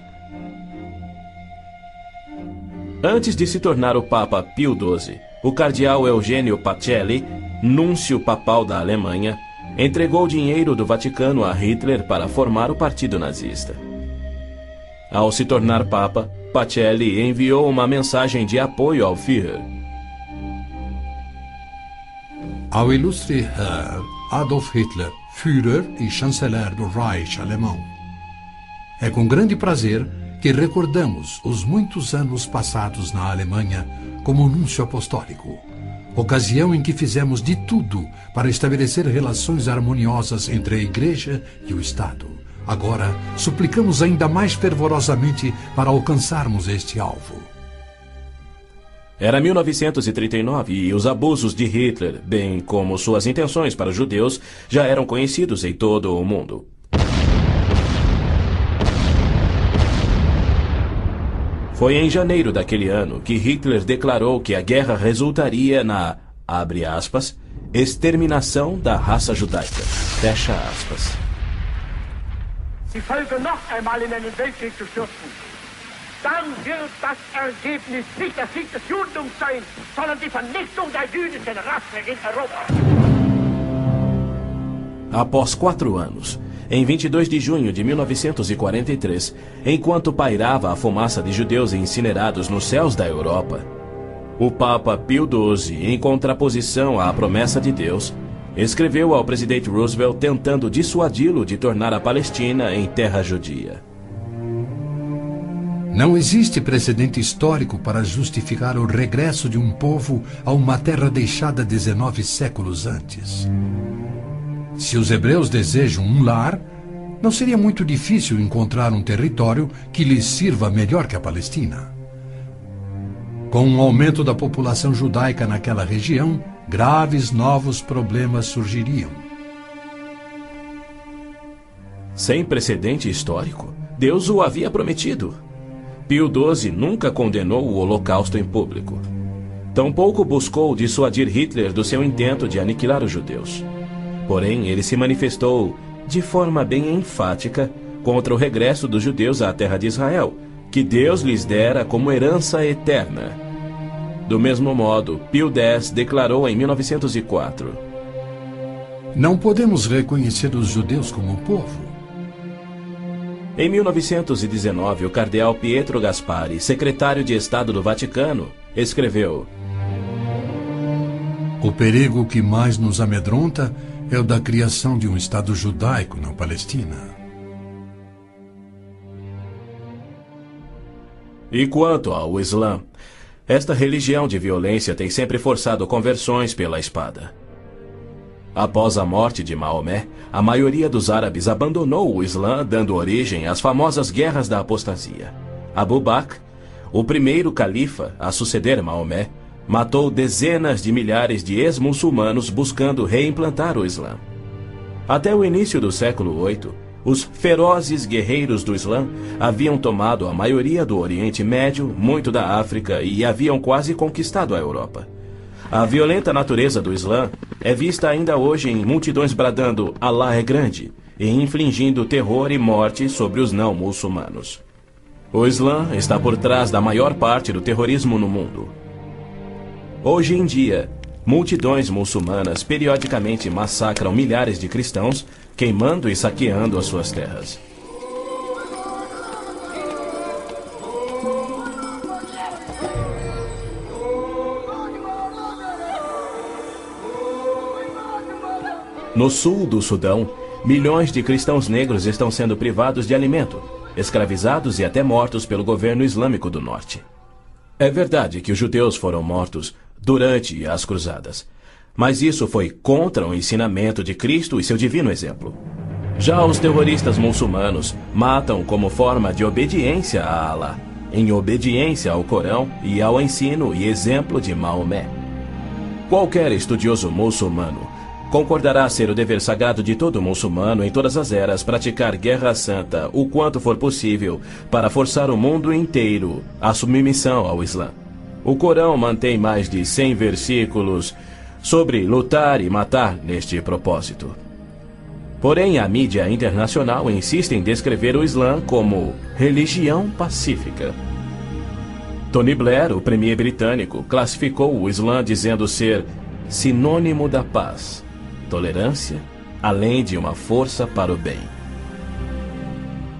Antes de se tornar o Papa Pio XII, o cardeal Eugênio Pacelli, núncio papal da Alemanha, entregou dinheiro do Vaticano a Hitler para formar o partido nazista. Ao se tornar Papa, Pacelli enviou uma mensagem de apoio ao Führer. Ao ilustre Herr Adolf Hitler, Führer e chanceler do Reich alemão. É com grande prazer que recordamos os muitos anos passados na Alemanha como núncio apostólico, ocasião em que fizemos de tudo para estabelecer relações harmoniosas entre a Igreja e o Estado. Agora, suplicamos ainda mais fervorosamente para alcançarmos este alvo. Era 1939 e os abusos de Hitler, bem como suas intenções para os judeus, já eram conhecidos em todo o mundo. Foi em janeiro daquele ano que Hitler declarou que a guerra resultaria na, abre aspas, exterminação da raça judaica, fecha aspas. Die Völker noch einmal in einen Weltkrieg zu stürzen, dann wird das Ergebnis nicht der Sieg des Judentums sein, sondern die Vernichtung der jüdischen Rasse in Europa. Após 4 anos, em 22 de junho de 1943, enquanto pairava a fumaça de judeus incinerados nos céus da Europa, O Papa Pio XII, em contraposição à promessa de Deus, escreveu ao presidente Roosevelt tentando dissuadi-lo de tornar a Palestina em terra judia. Não existe precedente histórico para justificar o regresso de um povo a uma terra deixada 19 séculos antes. Se os hebreus desejam um lar, não seria muito difícil encontrar um território que lhes sirva melhor que a Palestina. Com o aumento da população judaica naquela região, graves novos problemas surgiriam. Sem precedente histórico, Deus o havia prometido. Pio XII nunca condenou o Holocausto em público. Tampouco buscou dissuadir Hitler do seu intento de aniquilar os judeus. Porém, ele se manifestou, de forma bem enfática, contra o regresso dos judeus à terra de Israel, que Deus lhes dera como herança eterna. Do mesmo modo, Pio X declarou em 1904: Não podemos reconhecer os judeus como povo. Em 1919, o cardeal Pietro Gasparri, secretário de Estado do Vaticano, escreveu: O perigo que mais nos amedronta é o da criação de um Estado judaico na Palestina. E quanto ao Islã, esta religião de violência tem sempre forçado conversões pela espada. Após a morte de Maomé, a maioria dos árabes abandonou o Islã, dando origem às famosas guerras da apostasia. Abu Bakr, o primeiro califa a suceder Maomé, matou dezenas de milhares de ex-muçulmanos buscando reimplantar o Islã. Até o início do século VIII, os ferozes guerreiros do Islã haviam tomado a maioria do Oriente Médio, muito da África e haviam quase conquistado a Europa. A violenta natureza do Islã é vista ainda hoje em multidões bradando "Alá é grande" e infligindo terror e morte sobre os não-muçulmanos. O Islã está por trás da maior parte do terrorismo no mundo. Hoje em dia, multidões muçulmanas periodicamente massacram milhares de cristãos, queimando e saqueando as suas terras. No sul do Sudão, milhões de cristãos negros estão sendo privados de alimento, escravizados e até mortos pelo governo islâmico do norte. É verdade que os judeus foram mortos durante as cruzadas, mas isso foi contra o ensinamento de Cristo e seu divino exemplo. Já os terroristas muçulmanos matam como forma de obediência a Alá, em obediência ao Corão e ao ensino e exemplo de Maomé. Qualquer estudioso muçulmano concordará ser o dever sagrado de todo muçulmano em todas as eras praticar guerra santa o quanto for possível para forçar o mundo inteiro à submissão ao Islã. O Corão mantém mais de 100 versículos sobre lutar e matar neste propósito. Porém, a mídia internacional insiste em descrever o Islã como religião pacífica. Tony Blair, o premier britânico, classificou o Islã dizendo ser sinônimo da paz, tolerância, além de uma força para o bem.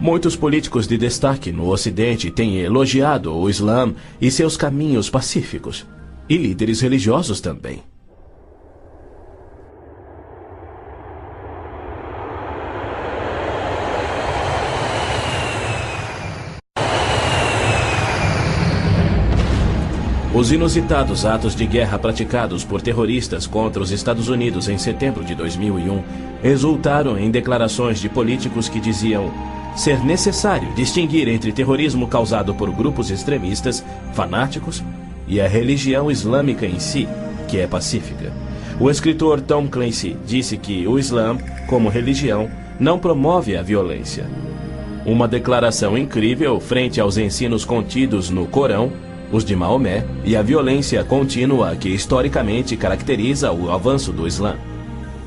Muitos políticos de destaque no Ocidente têm elogiado o Islã e seus caminhos pacíficos, e líderes religiosos também. Os inusitados atos de guerra praticados por terroristas contra os Estados Unidos em setembro de 2001 resultaram em declarações de políticos que diziam ser necessário distinguir entre terrorismo causado por grupos extremistas, fanáticos, e a religião islâmica em si, que é pacífica. O escritor Tom Clancy disse que o Islã, como religião, não promove a violência. Uma declaração incrível frente aos ensinos contidos no Corão, os de Maomé, e a violência contínua que historicamente caracteriza o avanço do Islã.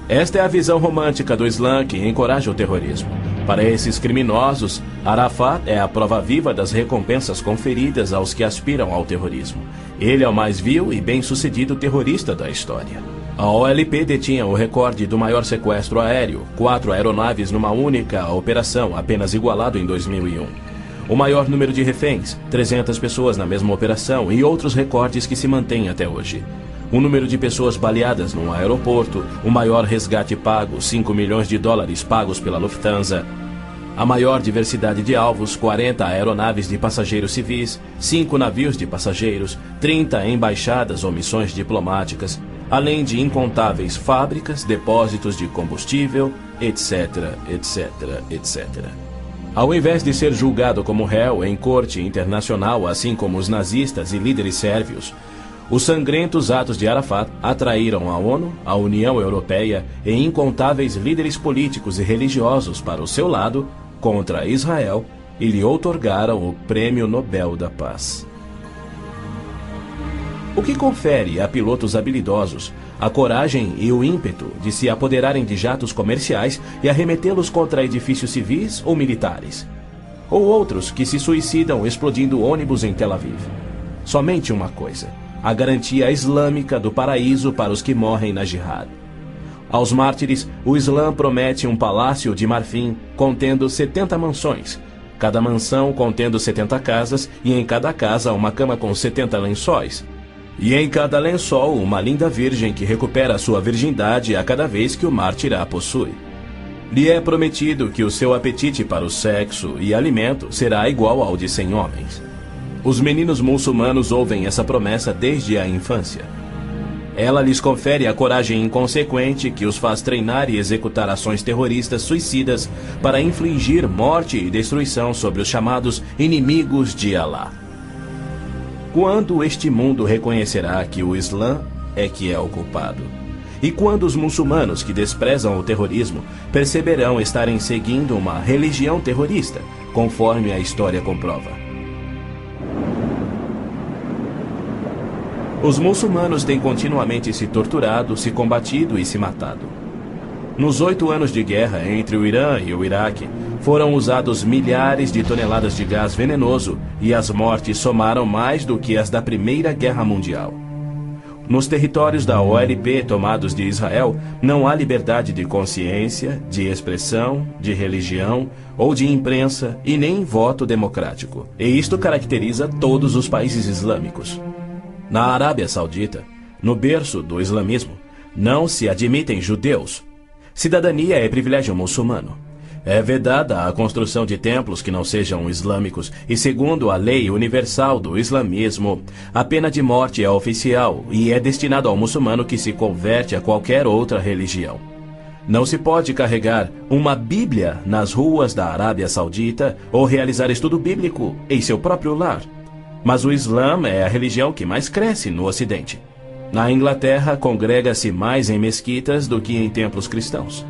Esta é a visão romântica do Islã que encoraja o terrorismo. Para esses criminosos, Arafat é a prova viva das recompensas conferidas aos que aspiram ao terrorismo. Ele é o mais vil e bem-sucedido terrorista da história. A OLP detinha o recorde do maior sequestro aéreo, 4 aeronaves numa única operação, apenas igualado em 2001. o maior número de reféns, 300 pessoas na mesma operação e outros recordes que se mantêm até hoje. O número de pessoas baleadas num aeroporto, o maior resgate pago, $5 milhões pagos pela Lufthansa. A maior diversidade de alvos, 40 aeronaves de passageiros civis, 5 navios de passageiros, 30 embaixadas ou missões diplomáticas, além de incontáveis fábricas, depósitos de combustível, etc, etc, etc. Ao invés de ser julgado como réu em corte internacional, assim como os nazistas e líderes sérvios, os sangrentos atos de Arafat atraíram a ONU, a União Europeia e incontáveis líderes políticos e religiosos para o seu lado contra Israel e lhe outorgaram o Prêmio Nobel da Paz. O que confere a pilotos habilidosos a coragem e o ímpeto de se apoderarem de jatos comerciais e arremetê-los contra edifícios civis ou militares. Ou outros que se suicidam explodindo ônibus em Tel Aviv. Somente uma coisa: a garantia islâmica do paraíso para os que morrem na jihad. Aos mártires, o Islã promete um palácio de marfim contendo 70 mansões, cada mansão contendo 70 casas e em cada casa uma cama com 70 lençóis. E em cada lençol uma linda virgem que recupera sua virgindade a cada vez que o mártir a possui. Lhe é prometido que o seu apetite para o sexo e alimento será igual ao de 100 homens. Os meninos muçulmanos ouvem essa promessa desde a infância. Ela lhes confere a coragem inconsequente que os faz treinar e executar ações terroristas suicidas para infligir morte e destruição sobre os chamados inimigos de Alá. Quando este mundo reconhecerá que o Islã é que é o culpado? E quando os muçulmanos que desprezam o terrorismo perceberão estarem seguindo uma religião terrorista, conforme a história comprova? Os muçulmanos têm continuamente se torturado, se combatido e se matado. Nos 8 anos de guerra entre o Irã e o Iraque, foram usados milhares de toneladas de gás venenoso e as mortes somaram mais do que as da Primeira Guerra Mundial. Nos territórios da OLP tomados de Israel, não há liberdade de consciência, de expressão, de religião ou de imprensa e nem voto democrático. E isto caracteriza todos os países islâmicos. Na Arábia Saudita, no berço do islamismo, não se admitem judeus. Cidadania é privilégio muçulmano. É vedada a construção de templos que não sejam islâmicos e, segundo a lei universal do islamismo, a pena de morte é oficial e é destinada ao muçulmano que se converte a qualquer outra religião. Não se pode carregar uma Bíblia nas ruas da Arábia Saudita ou realizar estudo bíblico em seu próprio lar. Mas o Islã é a religião que mais cresce no Ocidente. Na Inglaterra, congrega-se mais em mesquitas do que em templos cristãos.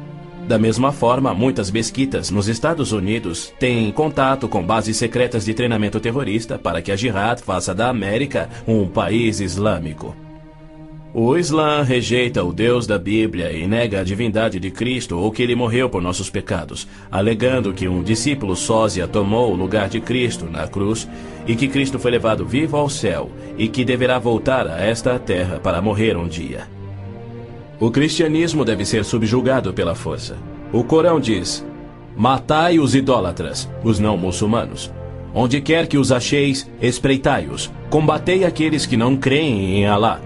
Da mesma forma, muitas mesquitas nos Estados Unidos têm contato com bases secretas de treinamento terrorista para que a Jihad faça da América um país islâmico. O Islã rejeita o Deus da Bíblia e nega a divindade de Cristo ou que ele morreu por nossos pecados, alegando que um discípulo sósia tomou o lugar de Cristo na cruz e que Cristo foi levado vivo ao céu e que deverá voltar a esta terra para morrer um dia. O cristianismo deve ser subjugado pela força. O Corão diz: matai os idólatras, os não muçulmanos. Onde quer que os acheis, espreitai-os. Combatei aqueles que não creem em Alá.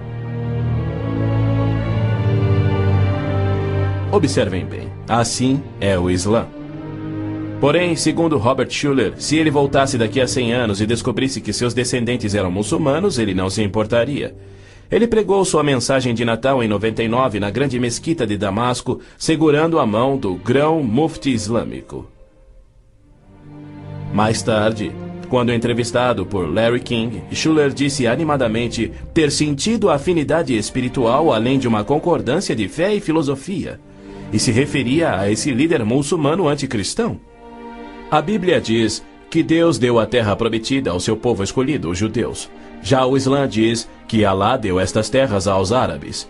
Observem bem, assim é o Islã. Porém, segundo Robert Schuller, se ele voltasse daqui a 100 anos e descobrisse que seus descendentes eram muçulmanos, ele não se importaria. Ele pregou sua mensagem de Natal em 99 na grande mesquita de Damasco, segurando a mão do grão mufti islâmico. Mais tarde, quando entrevistado por Larry King, Schuller disse animadamente ter sentido a afinidade espiritual além de uma concordância de fé e filosofia, e se referia a esse líder muçulmano anticristão. A Bíblia diz que Deus deu a terra prometida ao seu povo escolhido, os judeus. Já o Islã diz que Alá deu estas terras aos árabes.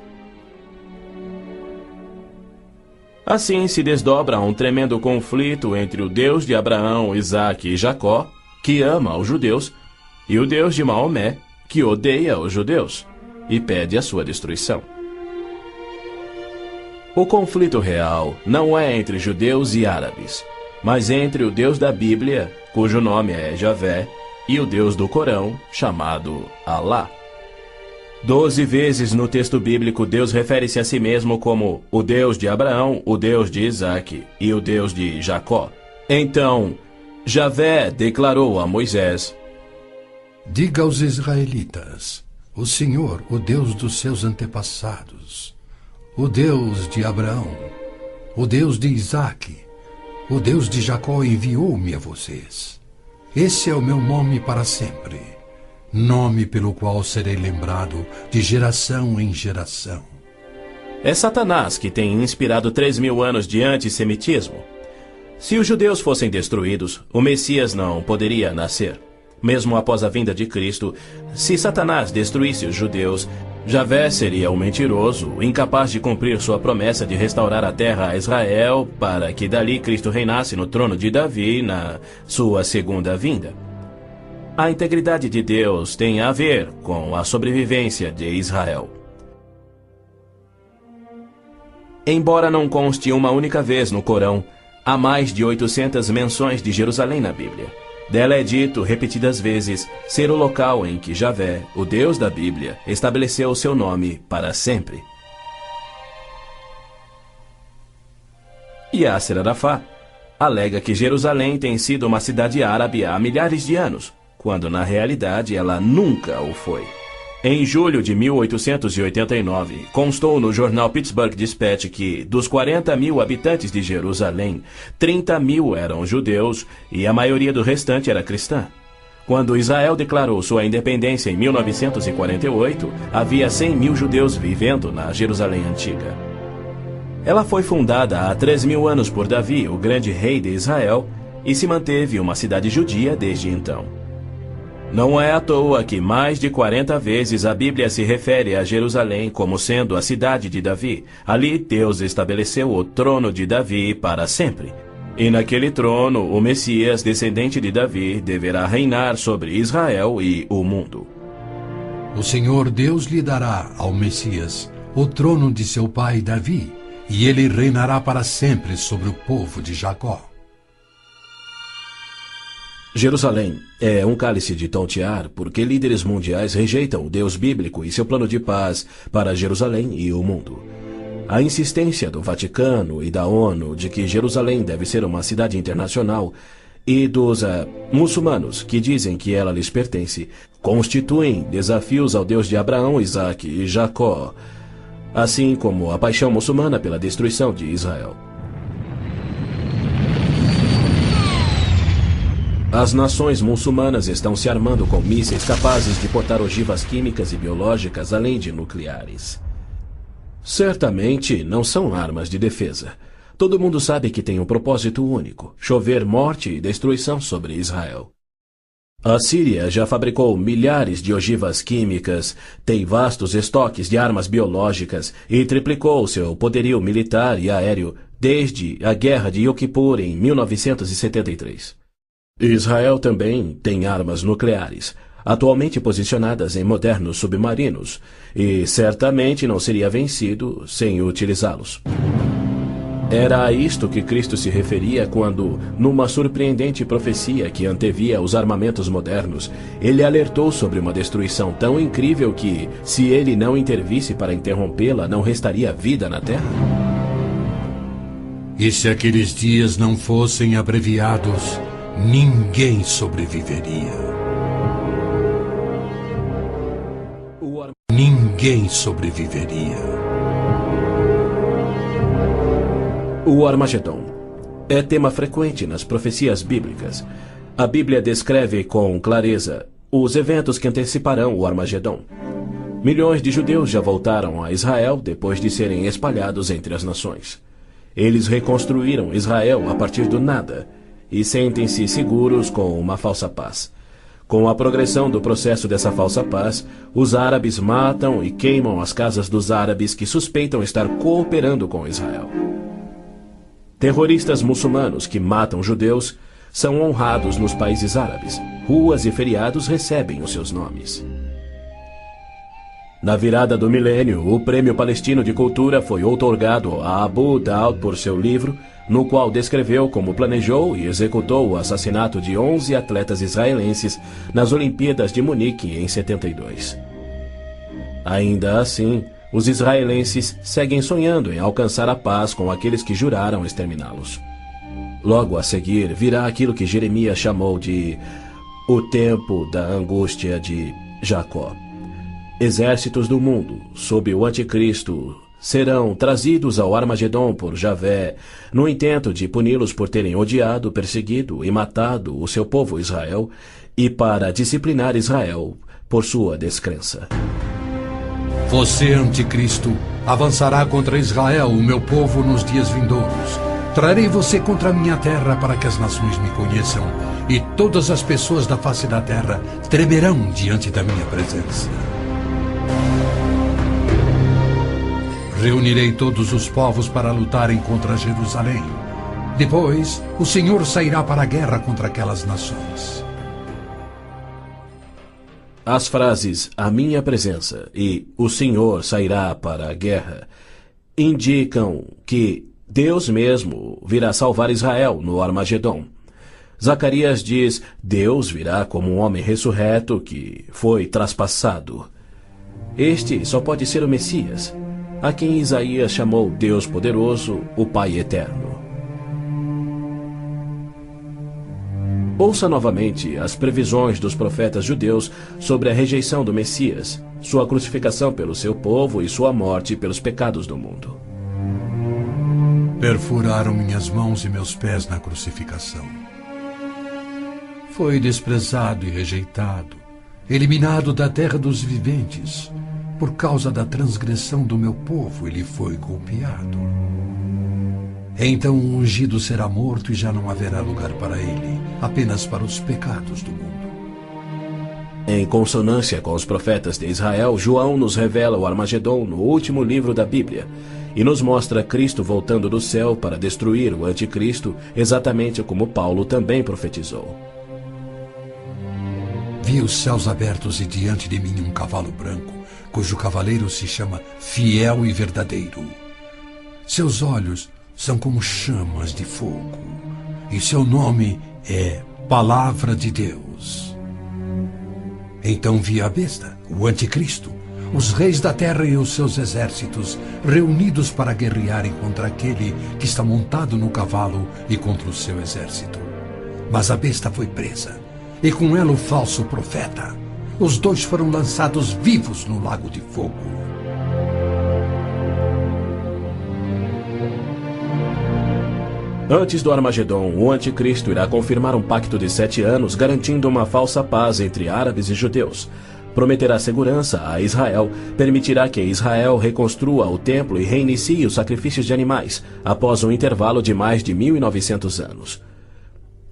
Assim se desdobra um tremendo conflito entre o Deus de Abraão, Isaque e Jacó, que ama os judeus, e o Deus de Maomé, que odeia os judeus e pede a sua destruição. O conflito real não é entre judeus e árabes. mas entre o Deus da Bíblia, cujo nome é Javé, e o Deus do Corão, chamado Alá. 12 vezes no texto bíblico Deus refere-se a si mesmo como o Deus de Abraão, o Deus de Isaque e o Deus de Jacó. Então, Javé declarou a Moisés: diga aos israelitas, o Senhor, o Deus dos seus antepassados, o Deus de Abraão, o Deus de Isaque, o Deus de Jacó enviou-me a vocês. Esse é o meu nome para sempre, nome pelo qual serei lembrado de geração em geração. É Satanás que tem inspirado 3.000 anos de antissemitismo. Se os judeus fossem destruídos, o Messias não poderia nascer. Mesmo após a vinda de Cristo, se Satanás destruísse os judeus, Javé seria um mentiroso, incapaz de cumprir sua promessa de restaurar a terra a Israel para que dali Cristo reinasse no trono de Davi na sua segunda vinda. A integridade de Deus tem a ver com a sobrevivência de Israel. Embora não conste uma única vez no Corão, há mais de 800 menções de Jerusalém na Bíblia. Dela é dito repetidas vezes ser o local em que Javé, o Deus da Bíblia, estabeleceu o seu nome para sempre. Yasser Arafat alega que Jerusalém tem sido uma cidade árabe há milhares de anos, quando na realidade ela nunca o foi. Em julho de 1889, constou no jornal Pittsburgh Dispatch que, dos 40.000 habitantes de Jerusalém, 30.000 eram judeus e a maioria do restante era cristã. Quando Israel declarou sua independência em 1948, havia 100.000 judeus vivendo na Jerusalém antiga. Ela foi fundada há 3.000 anos por Davi, o grande rei de Israel, e se manteve uma cidade judia desde então. Não é à toa que mais de 40 vezes a Bíblia se refere a Jerusalém como sendo a cidade de Davi. Ali Deus estabeleceu o trono de Davi para sempre. E naquele trono, o Messias, descendente de Davi, deverá reinar sobre Israel e o mundo. O Senhor Deus lhe dará ao Messias o trono de seu pai Davi, e ele reinará para sempre sobre o povo de Jacó. Jerusalém é um cálice de tontear porque líderes mundiais rejeitam o Deus bíblico e seu plano de paz para Jerusalém e o mundo. A insistência do Vaticano e da ONU de que Jerusalém deve ser uma cidade internacional e dos muçulmanos que dizem que ela lhes pertence constituem desafios ao Deus de Abraão, Isaque e Jacó, assim como a paixão muçulmana pela destruição de Israel. As nações muçulmanas estão se armando com mísseis capazes de portar ogivas químicas e biológicas, além de nucleares. Certamente não são armas de defesa. Todo mundo sabe que tem um propósito único: chover morte e destruição sobre Israel. A Síria já fabricou milhares de ogivas químicas, tem vastos estoques de armas biológicas e triplicou seu poderio militar e aéreo desde a Guerra de Yom Kippur em 1973. Israel também tem armas nucleares, atualmente posicionadas em modernos submarinos, e certamente não seria vencido sem utilizá-los. Era a isto que Cristo se referia quando, numa surpreendente profecia que antevia os armamentos modernos, ele alertou sobre uma destruição tão incrível que, se ele não intervisse para interrompê-la, não restaria vida na Terra. E se aqueles dias não fossem abreviados, ninguém sobreviveria. Ninguém sobreviveria. O Armagedon é tema frequente nas profecias bíblicas. A Bíblia descreve com clareza os eventos que anteciparão o Armagedon. Milhões de judeus já voltaram a Israel depois de serem espalhados entre as nações. Eles reconstruíram Israel a partir do nada e sentem-se seguros com uma falsa paz. Com a progressão do processo dessa falsa paz, os árabes matam e queimam as casas dos árabes que suspeitam estar cooperando com Israel. Terroristas muçulmanos que matam judeus são honrados nos países árabes. Ruas e feriados recebem os seus nomes. Na virada do milênio, o Prêmio Palestino de Cultura foi outorgado a Abu Daud por seu livro no qual descreveu como planejou e executou o assassinato de 11 atletas israelenses nas Olimpíadas de Munique em 72. Ainda assim, os israelenses seguem sonhando em alcançar a paz com aqueles que juraram exterminá-los. Logo a seguir virá aquilo que Jeremias chamou de o tempo da angústia de Jacó. Exércitos do mundo, sob o anticristo, serão trazidos ao Armagedon por Javé, no intento de puni-los por terem odiado, perseguido e matado o seu povo Israel, e para disciplinar Israel por sua descrença. Você, anticristo, avançará contra Israel, o meu povo, nos dias vindouros. Trarei você contra a minha terra para que as nações me conheçam, e todas as pessoas da face da terra tremerão diante da minha presença. Reunirei todos os povos para lutarem contra Jerusalém. Depois, o Senhor sairá para a guerra contra aquelas nações. As frases "a minha presença" e "o Senhor sairá para a guerra" indicam que Deus mesmo virá salvar Israel no Armagedon. Zacarias diz: Deus virá como um homem ressurreto que foi traspassado. Este só pode ser o Messias, a quem Isaías chamou Deus poderoso, o Pai eterno. Ouça novamente as previsões dos profetas judeus sobre a rejeição do Messias, sua crucificação pelo seu povo e sua morte pelos pecados do mundo. Perfuraram minhas mãos e meus pés na crucificação. Foi desprezado e rejeitado, eliminado da terra dos viventes. Por causa da transgressão do meu povo, ele foi golpeado. Então o ungido será morto e já não haverá lugar para ele, apenas para os pecados do mundo. Em consonância com os profetas de Israel, João nos revela o Armagedon no último livro da Bíblia e nos mostra Cristo voltando do céu para destruir o anticristo, exatamente como Paulo também profetizou. Vi os céus abertos e diante de mim um cavalo branco, cujo cavaleiro se chama Fiel e Verdadeiro. Seus olhos são como chamas de fogo, e seu nome é Palavra de Deus. Então vi a besta, o anticristo, os reis da terra e os seus exércitos, reunidos para guerrearem contra aquele que está montado no cavalo e contra o seu exército. Mas a besta foi presa, e com ela o falso profeta. Os dois foram lançados vivos no lago de fogo. Antes do Armagedon, o anticristo irá confirmar um pacto de 7 anos, garantindo uma falsa paz entre árabes e judeus. Prometerá segurança a Israel, permitirá que Israel reconstrua o templo e reinicie os sacrifícios de animais, após um intervalo de mais de 1900 anos.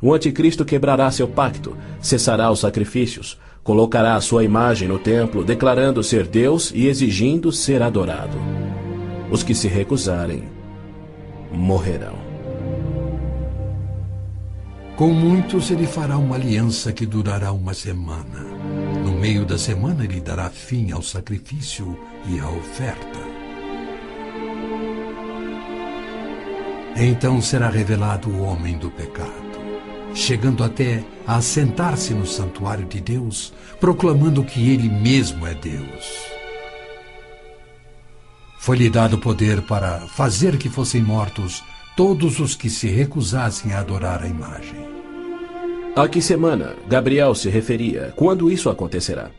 O anticristo quebrará seu pacto, cessará os sacrifícios, colocará a sua imagem no templo, declarando ser Deus e exigindo ser adorado. Os que se recusarem morrerão. Com muitos ele fará uma aliança que durará uma semana. No meio da semana ele dará fim ao sacrifício e à oferta. Então será revelado o homem do pecado, chegando até a assentar-se no santuário de Deus, proclamando que ele mesmo é Deus. Foi-lhe dado poder para fazer que fossem mortos todos os que se recusassem a adorar a imagem. A que semana Gabriel se referia? Quando isso acontecerá?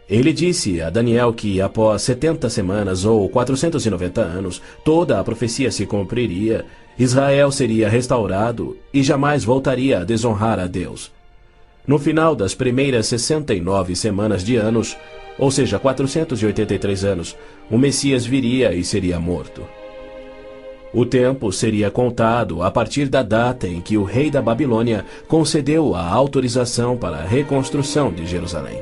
Ele disse a Daniel que após 70 semanas ou 490 anos, toda a profecia se cumpriria, Israel seria restaurado e jamais voltaria a desonrar a Deus. No final das primeiras 69 semanas de anos, ou seja, 483 anos, o Messias viria e seria morto. O tempo seria contado a partir da data em que o rei da Babilônia concedeu a autorização para a reconstrução de Jerusalém.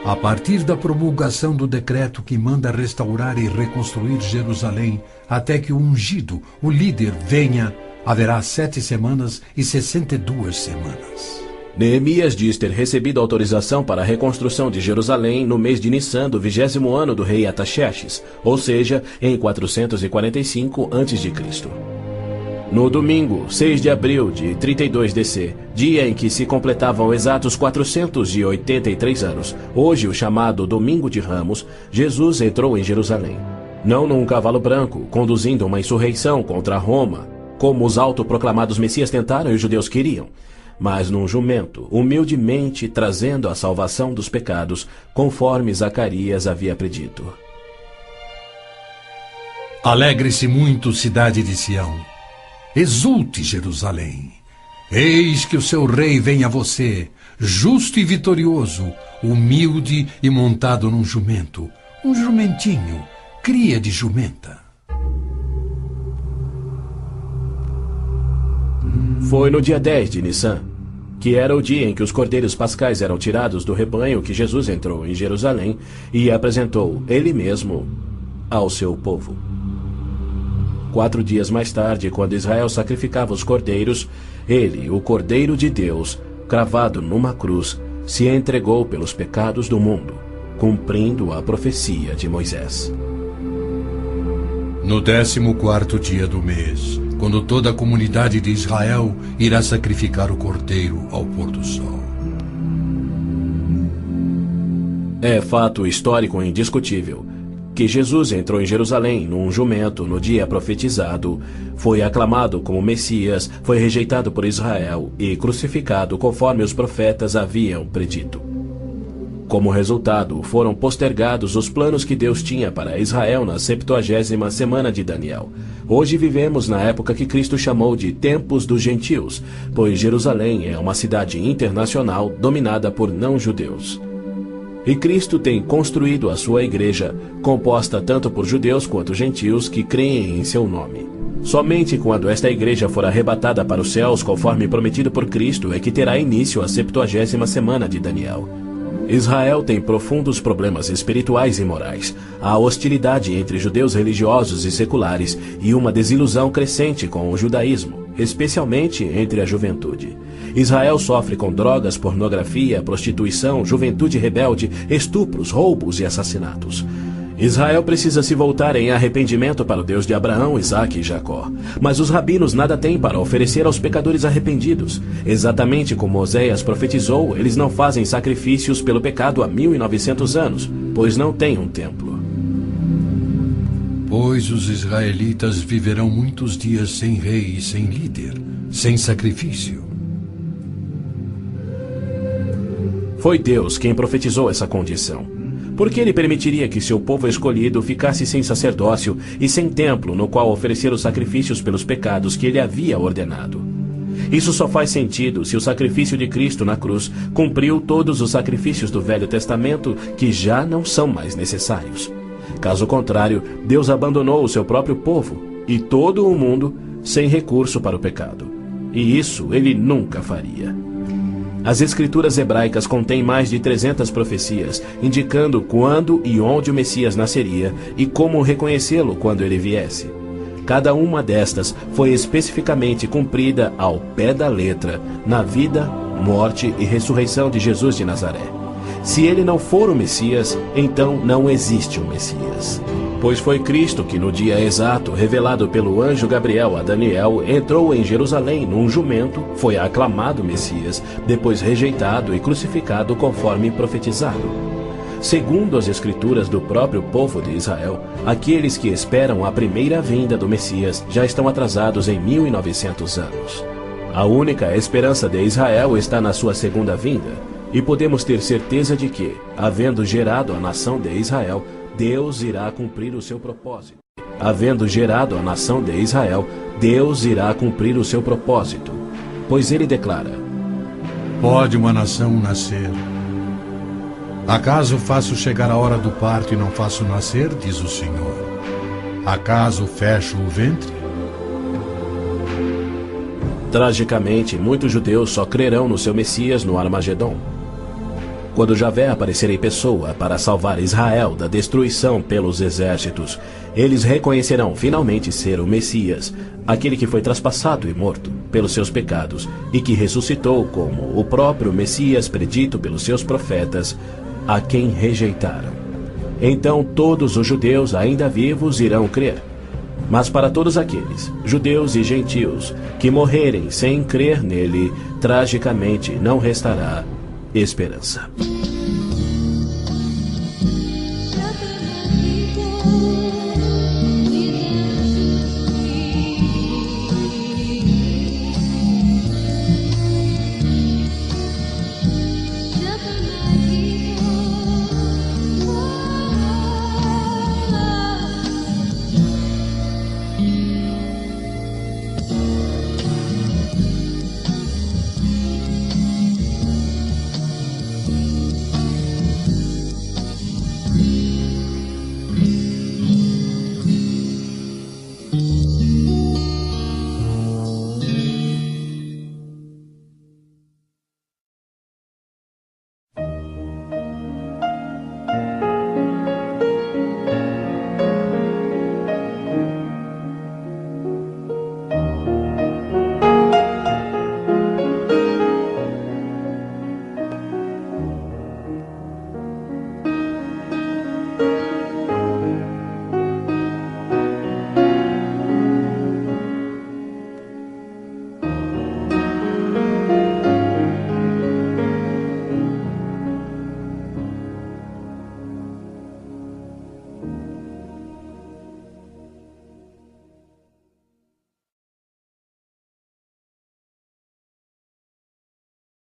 A partir da promulgação do decreto que manda restaurar e reconstruir Jerusalém, até que o ungido, o líder, venha, haverá 7 semanas e 62 semanas. Neemias diz ter recebido autorização para a reconstrução de Jerusalém no mês de Nissan do 20º ano do rei Artaxerxes, ou seja, em 445 a.C. No domingo, 6 de abril de 32 DC, dia em que se completavam exatos 483 anos, hoje o chamado Domingo de Ramos, Jesus entrou em Jerusalém. Não num cavalo branco, conduzindo uma insurreição contra Roma, como os autoproclamados messias tentaram e os judeus queriam, mas num jumento, humildemente trazendo a salvação dos pecados, conforme Zacarias havia predito. Alegre-se muito, cidade de Sião. Exulte, Jerusalém. Eis que o seu rei vem a você, justo e vitorioso, humilde e montado num jumento, um jumentinho, cria de jumenta. Foi no dia 10 de Nissan, que era o dia em que os cordeiros pascais eram tirados do rebanho, que Jesus entrou em Jerusalém e apresentou ele mesmo ao seu povo. 4 dias mais tarde, quando Israel sacrificava os cordeiros, ele, o Cordeiro de Deus, cravado numa cruz, se entregou pelos pecados do mundo, cumprindo a profecia de Moisés. No 14º dia do mês, quando toda a comunidade de Israel irá sacrificar o cordeiro ao pôr do sol. É fato histórico indiscutível que Jesus entrou em Jerusalém num jumento no dia profetizado, foi aclamado como Messias, foi rejeitado por Israel e crucificado conforme os profetas haviam predito. Como resultado, foram postergados os planos que Deus tinha para Israel na 70ª semana de Daniel. Hoje vivemos na época que Cristo chamou de Tempos dos Gentios, pois Jerusalém é uma cidade internacional dominada por não-judeus. E Cristo tem construído a sua igreja, composta tanto por judeus quanto gentios que creem em seu nome. Somente quando esta igreja for arrebatada para os céus, conforme prometido por Cristo, é que terá início a 70ª semana de Daniel. Israel tem profundos problemas espirituais e morais, há hostilidade entre judeus religiosos e seculares e uma desilusão crescente com o judaísmo, especialmente entre a juventude. Israel sofre com drogas, pornografia, prostituição, juventude rebelde, estupros, roubos e assassinatos. Israel precisa se voltar em arrependimento para o Deus de Abraão, Isaque e Jacó. Mas os rabinos nada têm para oferecer aos pecadores arrependidos. Exatamente como Oséias profetizou, eles não fazem sacrifícios pelo pecado há 1900 anos, pois não têm um templo. Pois os israelitas viverão muitos dias sem rei e sem líder, sem sacrifício. Foi Deus quem profetizou essa condição. Por que ele permitiria que seu povo escolhido ficasse sem sacerdócio e sem templo no qual oferecer os sacrifícios pelos pecados que ele havia ordenado? Isso só faz sentido se o sacrifício de Cristo na cruz cumpriu todos os sacrifícios do Velho Testamento que já não são mais necessários. Caso contrário, Deus abandonou o seu próprio povo e todo o mundo sem recurso para o pecado. E isso ele nunca faria. As escrituras hebraicas contêm mais de 300 profecias, indicando quando e onde o Messias nasceria e como reconhecê-lo quando ele viesse. Cada uma destas foi especificamente cumprida ao pé da letra na vida, morte e ressurreição de Jesus de Nazaré. Se ele não for o Messias, então não existe um Messias. Pois foi Cristo que no dia exato, revelado pelo anjo Gabriel a Daniel, entrou em Jerusalém num jumento, foi aclamado Messias, depois rejeitado e crucificado conforme profetizado. Segundo as escrituras do próprio povo de Israel, aqueles que esperam a primeira vinda do Messias já estão atrasados em 1900 anos. A única esperança de Israel está na sua segunda vinda, e podemos ter certeza de que, havendo gerado a nação de Israel, Deus irá cumprir o seu propósito. Havendo gerado a nação de Israel, Deus irá cumprir o seu propósito. Pois ele declara: Pode uma nação nascer? Acaso faço chegar a hora do parto e não faço nascer, diz o Senhor? Acaso fecho o ventre? Tragicamente, muitos judeus só crerão no seu Messias no Armagedon. Quando Javé aparecer em pessoa para salvar Israel da destruição pelos exércitos, eles reconhecerão finalmente ser o Messias, aquele que foi traspassado e morto pelos seus pecados e que ressuscitou como o próprio Messias predito pelos seus profetas, a quem rejeitaram. Então todos os judeus ainda vivos irão crer. Mas para todos aqueles, judeus e gentios, que morrerem sem crer nele, tragicamente não restará esperança.